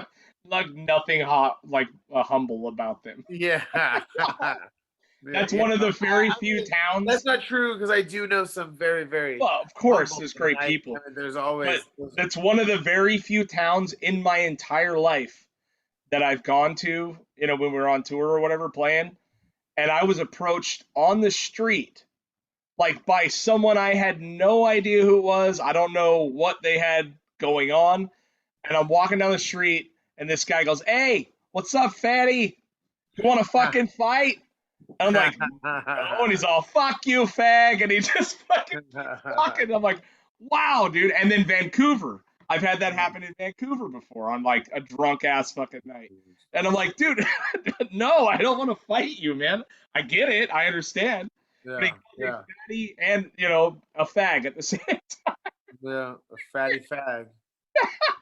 C: like nothing hot, like humble about them.
B: Yeah.
C: That's
B: Yeah.
C: one of the very
B: I
C: few
B: mean, that's
C: towns.
B: not true because I do know some very, very
C: Well, of course,
B: humble
C: there's
B: and
C: great
B: nice.
C: people,
B: I mean, there's
C: but
B: always
C: that's one of the very few towns in my entire life that I've gone to, when we were on tour or whatever playing, and I was approached on the street, like by someone I had no idea who it was. I don't know what they had going on. And I'm walking down the street, and this guy goes, "Hey, what's up, fatty? You want to fucking fight?" And I'm like, "No." And he's all, "Fuck you, fag." And he just fucking walking. I'm like, wow, dude. And then Vancouver. I've had that happen in Vancouver before on like a drunk ass fucking night. And I'm like, dude, no, I don't want to fight you, man. I get it. I understand. But he
B: Yeah,
C: called me
B: yeah,
C: fatty and, a fag at the same time.
B: yeah. A fatty fag.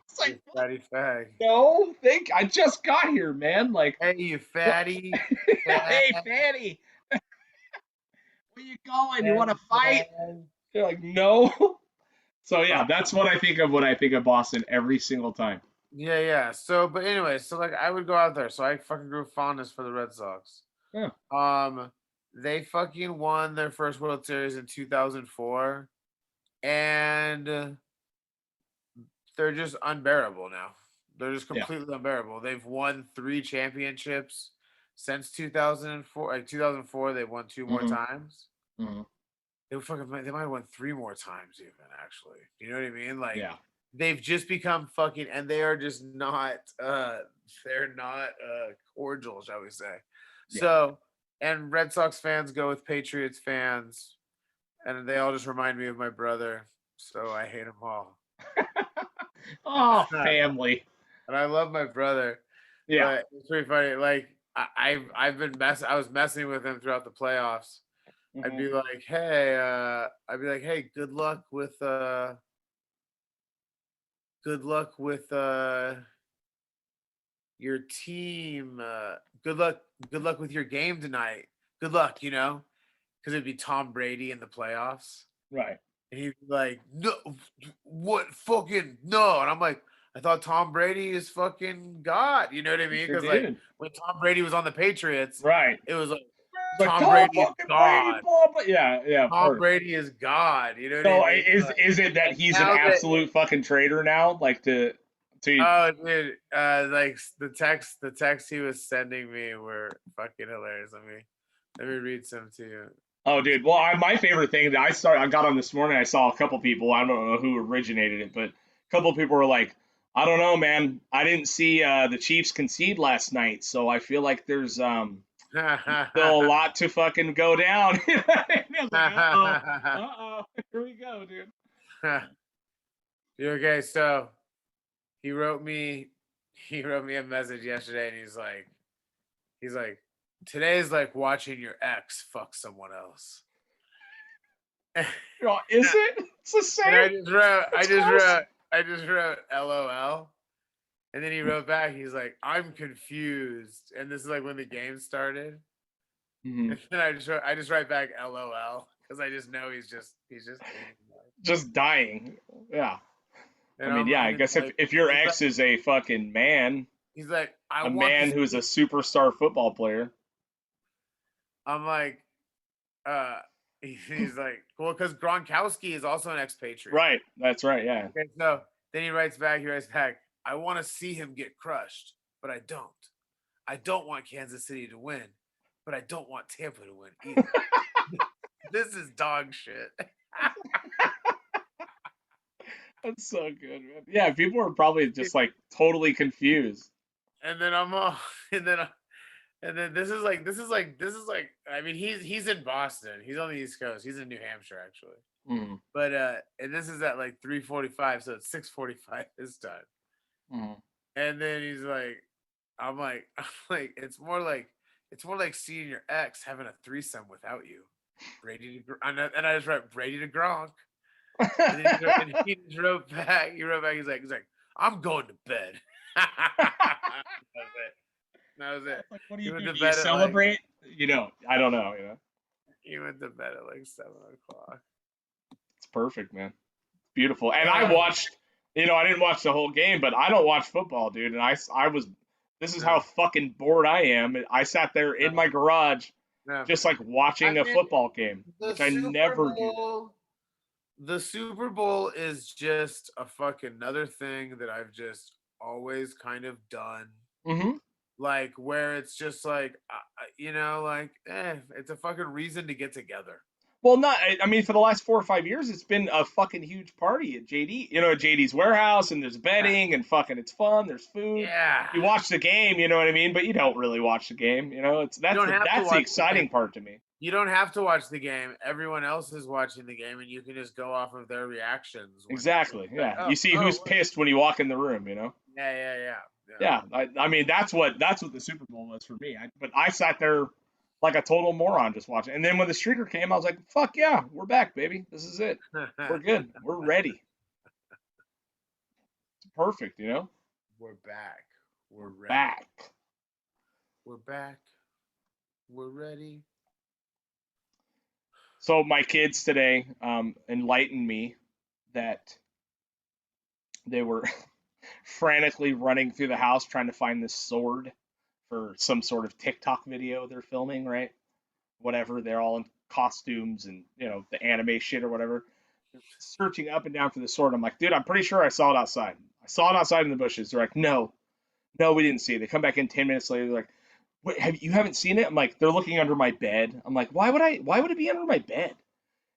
C: It's like,
B: You fatty fag.
C: no, I just got here, man. Like,
B: Hey, you
C: what?
B: fatty.
C: Hey,
B: Fag,
C: fatty, where you going? You want to
B: fatty
C: fight?
B: fag.
C: They're like, no. So
B: Uh,
C: yeah, that's what I think of when I think of Boston every single time.
B: yeah, yeah. So, but anyway, so like I would go out there. So I fucking grew fondness for the Red Sox.
C: Yeah.
B: Um, they fucking won their first World Series in 2004, and they're just unbearable now. They're just
C: Yeah.
B: completely unbearable. They've won 3 championships since 2004. Like 2004, they've won 2 more
C: Hmm.
B: times.
C: Hmm.
B: They might have won 3 more times, even actually. You know what I mean? Like
C: Yeah.
B: they've just become fucking, and they are just not. They're not cordial, shall we say?
C: Yeah.
B: So, and Red Sox fans go with Patriots fans, and they all just remind me of my brother. So I hate them all.
C: Oh, family.
B: And I love my brother,
C: Yeah.
B: but it's pretty funny. Like I've been I was messing with him throughout the playoffs. I'd
C: Hmm.
B: be like, hey, good luck with your team. Good luck, good luck with your game tonight. Good luck, because it'd be Tom Brady in the playoffs.
C: Right.
B: And he'd be like, no, what fucking no. And I'm like, I thought Tom Brady is fucking God. You know what I
C: You
B: mean?
C: sure
B: Because like
C: did.
B: when Tom Brady was on the Patriots,
C: Right.
B: it was like
C: It's like
B: Tom
C: Tom
B: Brady is
C: fucking Brady,
B: God.
C: blah, blah. Yeah. Yeah. Of
B: Tom
C: course.
B: Brady is God. You know what I
C: So
B: mean?
C: is it that
B: And
C: he's an
B: now that
C: absolute fucking traitor now? Like to
B: oh dude, like the text he was sending me were fucking hilarious. Let me read some to you.
C: Oh, dude. Well, my favorite thing that I got on this morning. I saw a couple people. I don't know who originated it, but a couple people were like, "I don't know, man. I didn't see the Chiefs concede last night, so I feel like there's still a lot to fucking go down." You know what I mean? I was like, here we go, dude.
B: Okay, so he wrote me he wrote me a message yesterday, and he's like today's like watching your ex fuck someone else. And
C: You know, is it? It's the
B: I
C: same.
B: just wrote
C: It's close.
B: LOL. And then he wrote back, he's like, I'm confused. And this is like when the game started.
C: Hmm.
B: And then I just write back LOL because I just know he's just hating me.
C: Just dying. Yeah. I
B: And
C: mean,
B: I'm
C: yeah. I
B: and
C: guess if your
B: he's like
C: ex is a fucking man,
B: he's like, I
C: a
B: want to
C: man who's a
B: see.
C: superstar football player.
B: I'm like, uh he's like, well, because Gronkowski is also an expatriate.
C: Right. That's right. Yeah.
B: Okay, so then he writes back, I want to see him get crushed, but I don't. I don't want Kansas City to win, but I don't want Tampa to win either. This is dog shit.
C: That's so good, man. Yeah, people are probably just like totally confused.
B: And then I'm all, and then and then this is like I mean he's in Boston. He's on the East Coast. He's in New Hampshire actually.
C: Mm,
B: But and this is at like 3:45, so it's 6:45 his time.
C: mm.
B: And then I'm like it's more like seeing your ex having a threesome without you. And I just wrote Brady to Gronk. And then he just wrote back. He's like, I'm going to bed. That was it. That was it.
C: It's like, what do
B: He
C: you
B: went
C: do?
B: to
C: Do you
B: bed at like
C: celebrate? You know, I don't know. You know,
B: he went to bed at like 7 o'clock.
C: it's perfect, man. Beautiful. And I
B: Uh,
C: watched. You know, I didn't watch the whole game, but I don't watch football, dude. And I was. This is how
B: no,
C: fucking bored I am. I sat there in my
B: no,
C: garage,
B: no.
C: just like
B: I
C: watching a
B: mean,
C: football game,
B: the
C: which I
B: Super
C: never do.
B: Bowl. The Super Bowl is just a fucking another thing that I've just always kind of done.
C: Hmm.
B: Like where it's just like, it's a fucking reason to get together.
C: Well, not. I mean, for the last 4 or 5 years, it's been a fucking huge party at JD. You know, at JD's warehouse, and there's
B: Yeah.
C: betting and fucking. It's fun. There's food.
B: Yeah.
C: You watch the game. You know what I mean? But you don't really watch the game. You know, it's
B: You don't have to
C: that's the
B: watch the game.
C: exciting part to me.
B: You don't have to watch the game. Everyone else is watching the game, and you can just go off of their reactions when
C: Exactly.
B: like,
C: Yeah. You see who's
B: what?
C: pissed when you walk in the room. You know.
B: Yeah.
C: Yeah. I mean, that's what the Super Bowl was for me. But I sat there like a total moron just watching. And then when the streaker came, I was like, "Fuck yeah, we're back, baby. This is it. We're good. We're ready. It's perfect. You know."
B: We're back. We're ready.
C: Back.
B: We're back. We're ready.
C: So my kids today enlightened me that they were frantically running through the house trying to find this sword for some sort of TikTok video they're filming, right? whatever. They're all in costumes and the anime shit or whatever. They're searching up and down for the sword. I'm like, dude, I'm pretty sure I saw it outside. I saw it outside in the bushes. They're like, no, no, we didn't see it. They come back in 10 minutes later. They're like, wait, you haven't seen it? I'm like, they're looking under my bed. I'm like, why would it be under my bed?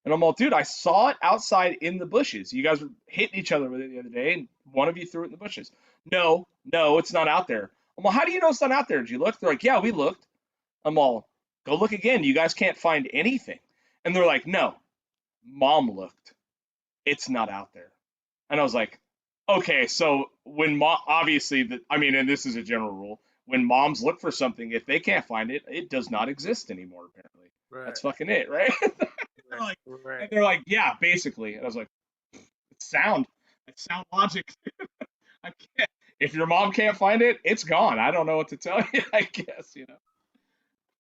C: And I'm all, dude, I saw it outside in the bushes. You guys were hitting each other with it the other day, and one of you threw it in the bushes. No, no, it's not out there. I'm all, how do you know it's not out there? Did you look? They're like, yeah, we looked. I'm all, go look again. You guys can't find anything. And they're like, no, mom looked. It's not out there. And I was like, okay, so when mom, obviously, I mean, and this is a general rule, when moms look for something, if they can't find it, it does not exist anymore, apparently.
B: Right.
C: That's fucking it, right? They're like,
B: Right.
C: and they're like, yeah, basically. And I was like, it's sound. It's sound logic. I can't. If your mom can't find it, it's gone. I don't know what to tell you. I guess.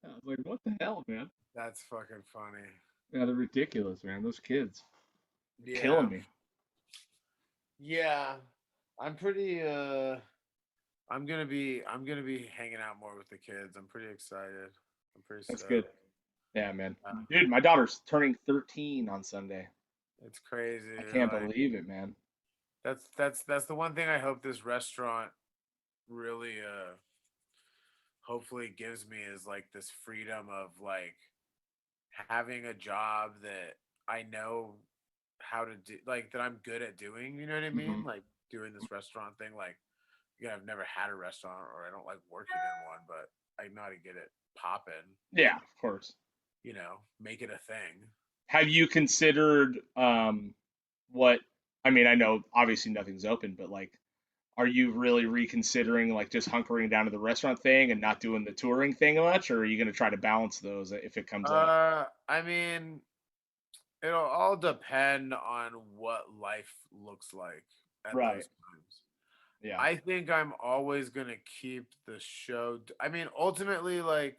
C: I was like, what the hell, man?
B: That's fucking funny.
C: Yeah, they're ridiculous, man. Those kids, they're
B: Yeah.
C: killing me.
B: Yeah. I'm pretty I'm gonna be hanging out more with the kids. I'm pretty excited. I'm pretty
C: That's
B: stoked.
C: good. Yeah, man.
B: Yeah.
C: Dude, my daughter's turning 13 on Sunday.
B: It's crazy.
C: I can't
B: like,
C: believe it, man.
B: that's the one thing I hope this restaurant really hopefully gives me is like this freedom of like having a job that I know how to do, like that I'm good at doing, you know what I mean?
C: Hmm.
B: Like doing this restaurant thing, like I've never had a restaurant or I don't like working in one, but I know how to get it popping,
C: Yeah, of course.
B: make it a thing.
C: Have you considered what I mean, I know obviously nothing's open, but like are you really reconsidering like just hunkering down to the restaurant thing and not doing the touring thing much, or are you going to try to balance those if it comes up?
B: I mean, it'll all depend on what life looks like at
C: Right.
B: those times.
C: Yeah.
B: I think I'm always gonna keep the show. I mean, ultimately, like,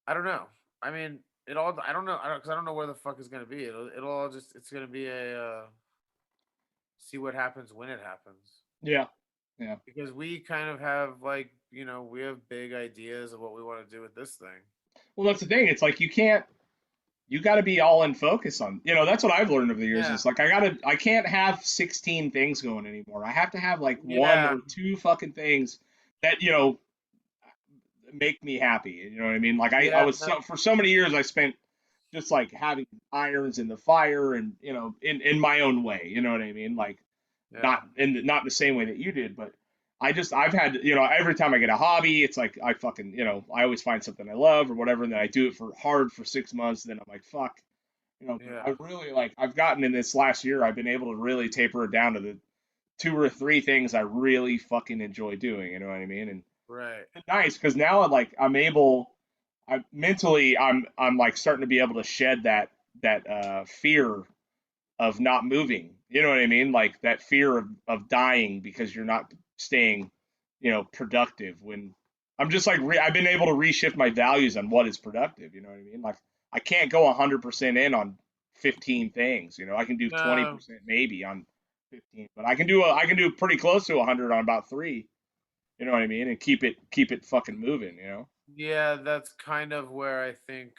B: I don't know. I mean, it all. I don't know. Because I don't know where the fuck it's gonna be. It'll all just. It's gonna be a. See what happens when it happens.
C: Yeah. Yeah.
B: Because we kind of have like we have big ideas of what we want to do with this thing.
C: Well, that's the thing. It's like you got to be all in focus on. That's what I've learned over the years.
B: Yeah.
C: Is like I can't have 16 things going anymore. I have to have like one
B: Yeah.
C: or two fucking things that make me happy. You know what I mean? Like I
B: Yeah.
C: was for so many years I spent just like having irons in the fire and in my own way. You know what I mean? Like
B: Yeah.
C: not in the same way that you did, but I've had every time I get a hobby, it's like I fucking I always find something I love or whatever, and then I do it for hard for 6 months, and then I'm like fuck, but
B: Yeah.
C: I really like I've gotten in this last year, I've been able to really taper it down to the two or three things I really fucking enjoy doing. You know what I mean? And
B: Right.
C: it's nice because now I'm able. I mentally I'm like starting to be able to shed that fear of not moving. You know what I mean? Like that fear of dying because you're not staying, productive. When I'm just like I've been able to reshift my values on what is productive. You know what I mean? Like I can't go 100% in on 15 things. I can do
B: No.
C: 20% maybe on 15, but I can do pretty close to 100 on about three. You know what I mean? And keep it fucking moving.
B: Yeah, that's kind of where I think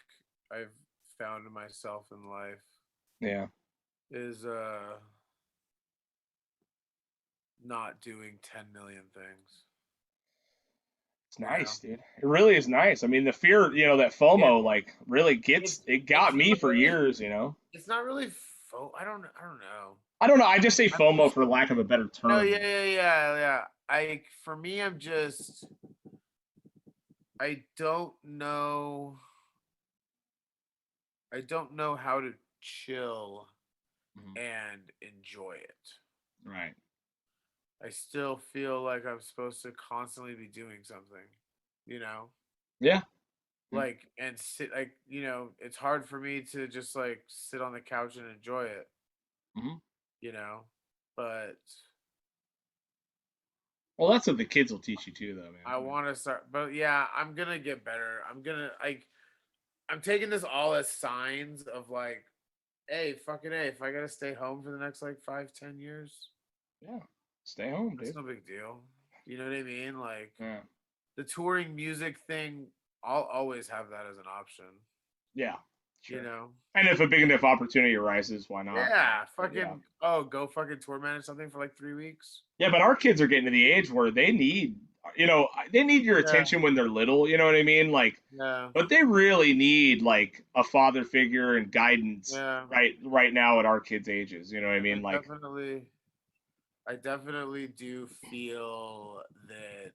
B: I've found myself in life
C: Yeah.
B: is not doing 10 million things.
C: It's
B: You know?
C: nice, dude. It really is nice. I mean, the fear, that
B: It
C: FOMO, like, really it
B: it's
C: got me
B: not
C: for
B: really
C: years.
B: I don't know.
C: I don't know. I just say
B: I'm
C: FOMO
B: just
C: for lack of a better
B: no,
C: term.
B: yeah. For me I'm just I don't know how to chill
C: Mhm.
B: and enjoy it.
C: Right.
B: I still feel like I'm supposed to constantly be doing something, you know?
C: Yeah. Yeah.
B: Like and sit like, it's hard for me to just like sit on the couch and enjoy it,
C: Hmm.
B: you know? But
C: Well, that's what the kids will teach you too, though, man.
B: I want to start but yeah, I'm going to get better. I'm taking this all as signs of like, hey, fucking A, if I got to stay home for the next like 5, 10 years,
C: Yeah. Stay home,
B: that's
C: dude.
B: no big deal. You know what I mean? Like
C: Yeah.
B: the touring music thing I'll always have that as an option.
C: Yeah,
B: You
C: sure.
B: know.
C: And if a big enough opportunity arises, why not?
B: Yeah,
C: But yeah.
B: fucking go fucking tour manage something for like 3 weeks.
C: Yeah, but our kids are getting to the age where they need, they need your
B: Yeah,
C: attention when they're little. You know what I mean? Like,
B: yeah,
C: but they really need like a father figure and guidance
B: yeah.
C: right now at our kids' ages. You know what I
B: And
C: mean? Like,
B: I definitely do feel that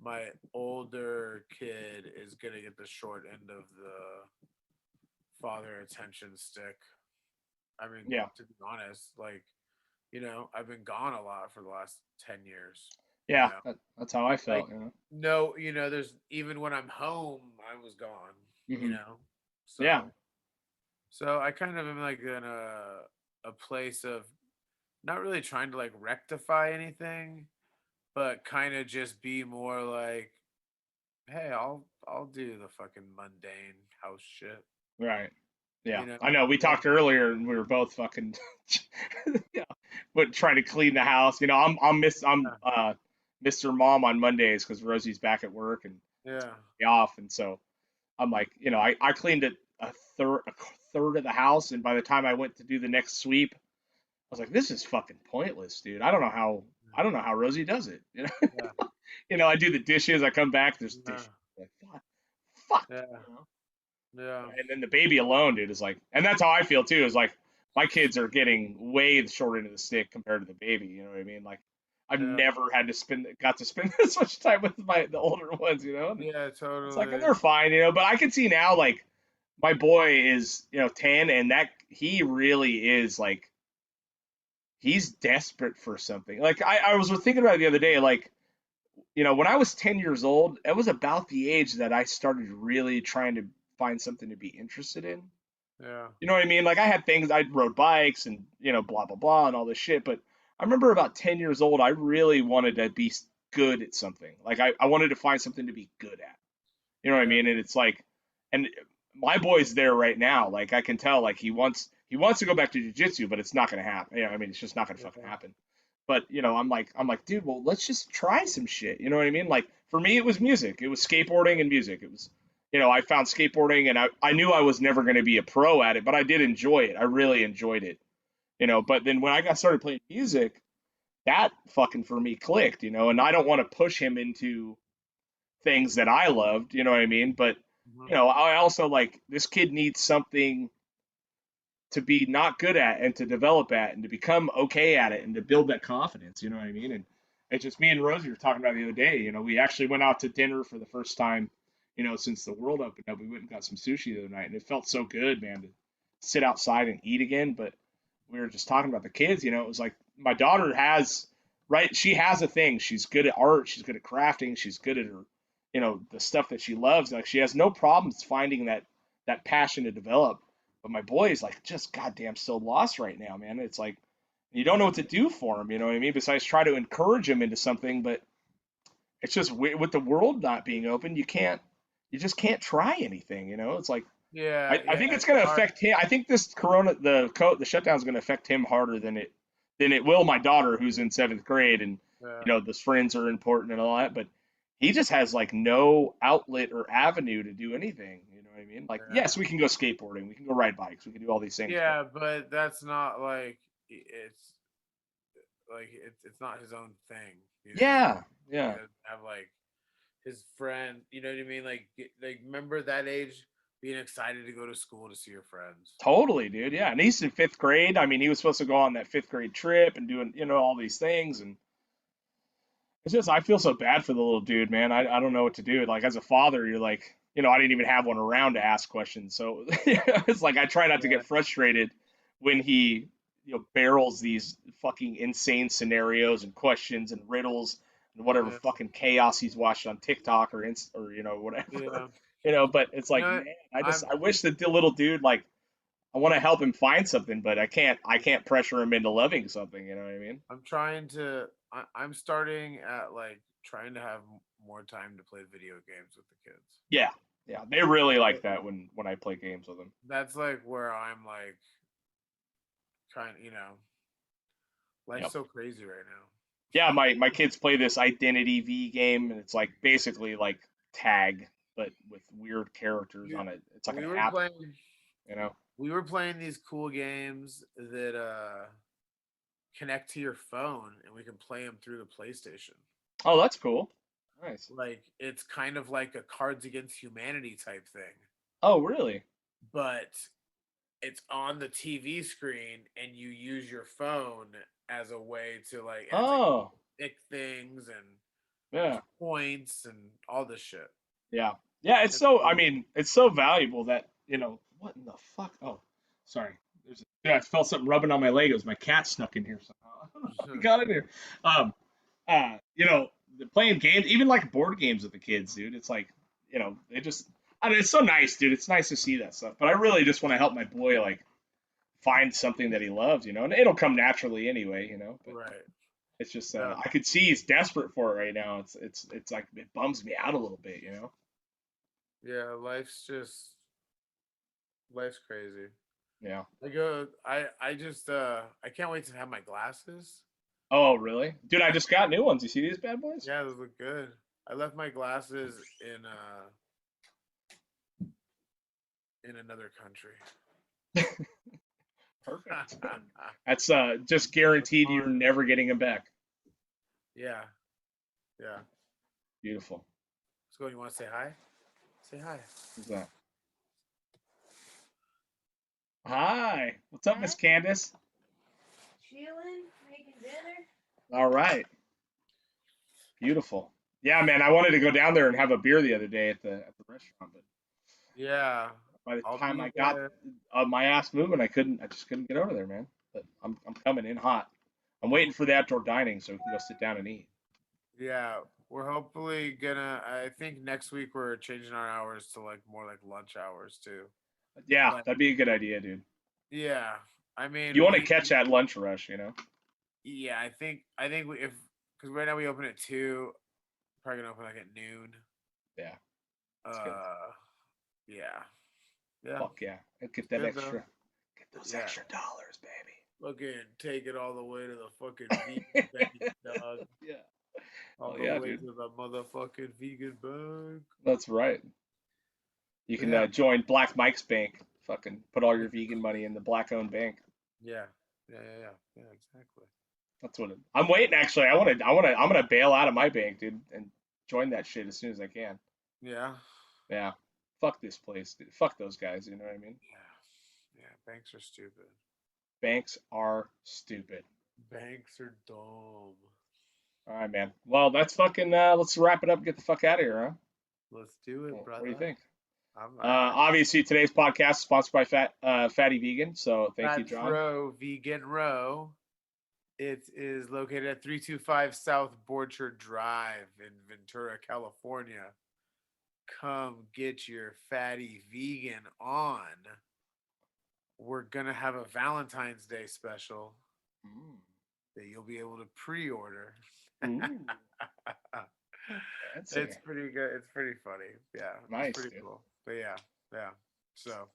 B: my older kid is gonna get the short end of the father attention stick. I mean,
C: yeah,
B: to be honest, like, I've been gone a lot for the last 10 years. You
C: yeah,
B: know,
C: that's how I
B: like
C: felt.
B: no, there's even when I'm home, I was gone. You
C: Hmm.
B: know,
C: Yeah,
B: so I kind of am like in a place of not really trying to like rectify anything, but kind of just be more like, hey, I'll do the fucking mundane house shit.
C: right. Yeah,
B: You know,
C: I know. We
B: like
C: talked earlier, and we were both fucking, yeah, but trying to clean the house. I'm Mr. Mom on Mondays because Rosie's back at work and it's
B: yeah,
C: off, and so I'm like, I cleaned it a third of the house, and by the time I went to do the next sweep, I was like, this is fucking pointless, dude. I don't know how Rosie does it.
B: yeah,
C: I do the dishes. I come back, there's
B: yeah,
C: dishes. Like, fuck.
B: yeah, yeah,
C: And then the baby alone, dude, is like, and that's how I feel too. Is like my kids are getting way the short end of the stick compared to the baby. You know what I mean? Like I've
B: yeah,
C: never got to spend this much time with the older ones. And
B: yeah,
C: it's like, and
B: totally.
C: they're fine. But I can see now, like my boy is 10, and that he really is like he's desperate for something. Like I was thinking about it the other day, like when I was 10 years old, it was about the age that I started really trying to find something to be interested in.
B: Yeah,
C: You know what I mean? Like I had things, I rode bikes and, blah, blah, blah, and all this shit. But I remember about 10 years old, I really wanted to be good at something. Like I wanted to find something to be good at. You know what I
B: yeah,
C: mean? And it's like, and my boy's there right now. Like I can tell, like he wants to go back to jujitsu, but it's not going to happen. I mean, it's just not going to fucking
B: yeah,
C: happen. But I'm like, dude, well, let's just try some shit. You know what I mean? Like for me, it was music. It was skateboarding and music. It was, I found skateboarding, and I knew I was never going to be a pro at it, but I did enjoy it. I really enjoyed it. But then when I got started playing music, that fucking for me clicked. And I don't want to push him into things that I loved. You know what I mean? But
B: mhm,
C: I also like this kid needs something to be not good at and to develop at and to become okay at it and to build that confidence. You know what I mean? And it's just me and Rosie were talking about the other day. We actually went out to dinner for the first time, since the world opened up. We went and got some sushi the other night, and it felt so good, man, to sit outside and eat again. But we were just talking about the kids. It was like my daughter has, right? She has a thing. She's good at art. She's good at crafting. She's good at her, the stuff that she loves. Like she has no problems finding that passion to develop. But my boy is like just goddamn so lost right now, man. It's like you don't know
B: yeah,
C: what to do for him. You know what I mean? Besides try to encourage him into something, but it's just with the world not being open, you just can't try anything. It's like
B: yeah,
C: I think
B: yeah.
C: it's
B: It's
C: going to
B: hard.
C: affect him. I think this the shutdown is going to affect him harder than it will my daughter who's in seventh grade, and
B: Yeah,
C: those friends are important and all that, but he just has like no outlet or avenue to do anything. You know what I mean? Like,
B: yeah.
C: yes, we can go skateboarding, we can go ride bikes, we can do all these things, but
B: Yeah, but that's not like it's like it's not his own thing. You know what I mean?
C: yeah,
B: He
C: yeah,
B: doesn't have like his friend. You know what I mean? Like remember that age, being excited to go to school to see your friends.
C: totally, dude. Yeah, and he's in fifth grade. I mean, he was supposed to go on that fifth grade trip and doing all these things, and it's just I feel so bad for the little dude, man. I don't know what to do. Like as a father, you're like, I didn't even have one around to ask questions. So it's like I try not to
B: Yeah,
C: get frustrated when he, barrels these fucking insane scenarios and questions and riddles and whatever
B: yeah,
C: fucking chaos he's watched on TikTok or whatever.
B: yeah.
C: But it's
B: You
C: like,
B: know
C: man,
B: what?
C: I wish that the little dude like I want to help him find something, but I can't pressure him into loving something, you know what I mean?
B: I'm trying to. I'm starting at like trying to have more time to play video games with the kids.
C: Yeah. Yeah, they really like that when I play games with them.
B: That's like where I'm like trying. Life's
C: Yep.
B: so crazy right now.
C: Yeah, my kids play this Identity V game, and it's like basically like tag. but with weird characters on it. It's like
B: we
C: an
B: were
C: app,
B: playing
C: you know.
B: we were playing these cool games that connect to your phone, and we can play them through the PlayStation.
C: Oh, that's cool. Nice.
B: Like it's kind of like a Cards Against Humanity type thing,
C: Oh, really?
B: but it's on the TV screen, and you use your phone as a way to like, and it's like
C: Oh,
B: pick things, and there's
C: yeah.
B: points and all this shit.
C: Yeah. Yeah, it's
B: It's
C: so, I
B: cool.
C: mean, it's so valuable that, what in the fuck? Oh, sorry. I felt something rubbing on my leg. It was my cat snuck in here somehow. He got in here. Um, playing games, even like board games with the kids, dude. It's like, they just, I mean, it's so nice, dude. It's nice to see that stuff. But I really just want to help my boy, like, find something that he loves, and it'll come naturally anyway, But
B: Right.
C: it's just,
B: Yeah.
C: I could see he's desperate for it right now. It's like it bums me out a little bit.
B: Yeah, life's crazy.
C: Yeah.
B: I can't wait to have my glasses.
C: Oh, really? Dude, I just got new ones. You see these bad boys?
B: Yeah, those look good. I left my glasses in another country.
C: Perfect. That's just guaranteed you're never getting them back.
B: Yeah. Yeah.
C: Beautiful.
B: Let's go. You want to say hi? Say hi.
C: Who's that? Hi. What's up, Miss Candace?
D: Chilling, making dinner.
C: All right. Beautiful. Yeah, man. I wanted to go down there and have a beer the other day at the restaurant, but
B: Yeah.
C: by the
B: I'll
C: time
B: be
C: I got
B: there.
C: my ass moving, I just couldn't get over there, man. But I'm coming in hot. I'm waiting for the outdoor dining so we can go sit down and eat.
B: Yeah. We're hopefully gonna. I think next week we're changing our hours to like more like lunch hours too.
C: Yeah,
B: Like,
C: that'd be a good idea, dude.
B: yeah. I mean,
C: You want to catch that lunch rush.
B: Yeah, I think we, if because right now we open at 2, probably gonna open like at noon.
C: Yeah, that's good.
B: Yeah, yeah.
C: Fuck yeah. And get that
B: Good though.
C: get those
B: Yeah.
C: extra dollars, baby.
B: Fucking take it all the way to the fucking vegan bank, dog.
C: Yeah.
B: All
C: Oh
B: the
C: yeah,
B: way
C: dude.
B: to the motherfucking vegan bank.
C: That's right. You can
B: Yeah,
C: join Black Mike's bank. Fucking put all your vegan money in the black-owned bank.
B: yeah, yeah. Exactly.
C: That's what I'm waiting. Actually, I'm gonna bail out of my bank, dude, and join that shit as soon as I can.
B: Yeah,
C: Yeah. Fuck this place, dude. Fuck those guys. You know what I mean?
B: yeah. Banks are stupid.
C: Banks are stupid.
B: Banks are dumb.
C: All right, man. Well, that's fucking. Let's wrap it up and get the fuck out of here, huh?
B: Let's do it,
C: Well,
B: brother.
C: what do you think?
B: I'm
C: Obviously, today's podcast is sponsored by Fatty Vegan. So thank you, John.
B: Row Vegan Row. It is located at 325 South Borchard Drive in Ventura, California. Come get your fatty vegan on. We're going to have a Valentine's Day special
C: Mm.
B: that you'll be able to pre-order.
C: Ooh, fancy.
B: It's pretty good. It's pretty funny. Yeah.
C: Nice,
B: It's pretty
C: dude.
B: cool. But yeah. So,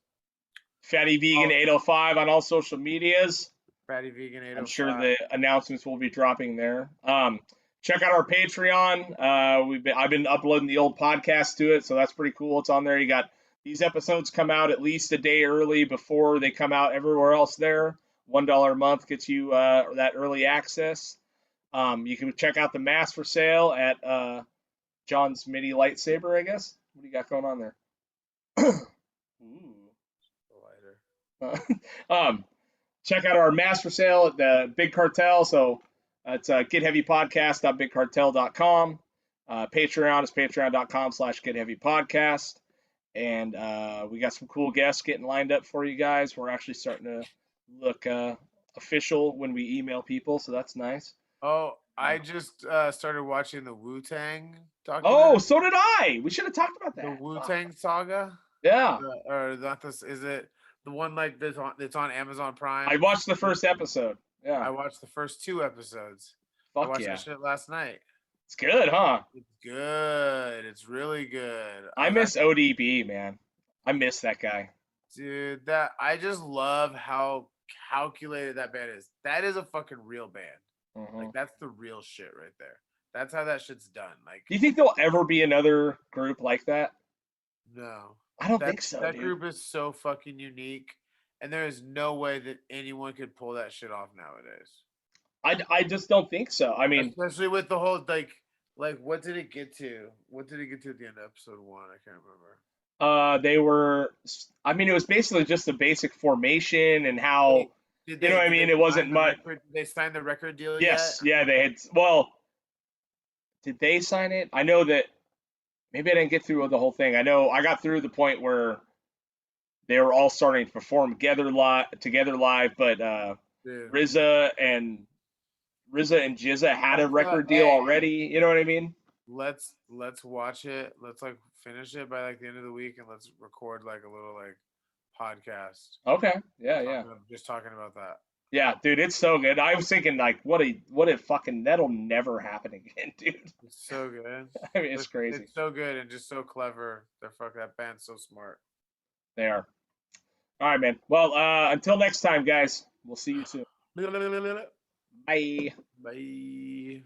C: Fatty Vegan 805 on all social medias.
B: Fatty Vegan 805.
C: I'm sure the announcements will be dropping there. Check out our Patreon. I've been uploading the old podcast to it, so that's pretty cool. It's on there. You got these episodes come out at least a day early before they come out everywhere else there. $1 a month gets you that early access. You can check out the mask for sale at John's MIDI lightsaber, I guess. What do you got going on there? Ooh. Check out our mask for sale at the Big Cartel. So it's getheavypodcast.bigcartel.com. Patreon is patreon.com/getheavypodcast. And we got some cool guests getting lined up for you guys. We're actually starting to look official when we email people, so that's nice.
B: Oh, I just started watching the Wu-Tang documentary.
C: Oh, so did I. We should have talked about that.
B: The Wu-Tang saga?
C: Yeah.
B: Or not this, is it the one like this that's on Amazon Prime?
C: I watched the first episode. Yeah.
B: I watched the first 2 episodes. I
C: Fuck
B: watched
C: yeah.
B: that shit last night.
C: It's good, huh?
B: It's good. It's really good.
C: I miss ODB, man. I miss that guy.
B: Dude, that I just love how calculated that band is. That is a fucking real band.
C: Mhm.
B: Like that's the real shit right there. That's how that shit's done. Like
C: Do you think there'll ever be another group like that?
B: No.
C: I don't think so,
B: That
C: dude.
B: group is so fucking unique, and there is no way that anyone could pull that shit off nowadays.
C: I just don't think so. I mean,
B: Especially with the whole like what did it get to? What did it get to at the end of episode 1? I can't remember.
C: they were. I mean, it was basically just a basic formation and
B: They,
C: how, you know what I
B: did
C: mean.
B: they
C: It wasn't
B: sign the
C: much.
B: record? Did they sign the record deal yet?
C: Yes, yeah, they had. Well, did they sign it? I know that maybe I didn't get through the whole thing. I know I got through the point where they were all starting to perform together live, but
B: Dude,
C: RZA and Jizza had a record deal
B: hey,
C: already. You know what I mean?
B: let's watch it. Let's like finish it by like the end of the week, and let's record like a little like podcast.
C: Okay. Yeah, yeah.
B: Just talking about that.
C: Yeah, dude, it's so good. I was thinking like what a fucking that'll never happen again, dude.
B: It's so good.
C: I mean, it's crazy.
B: It's so good and just so clever. That band's so smart.
C: They are. All right, man. Well, until next time, guys. We'll see you soon. Bye.
B: Bye.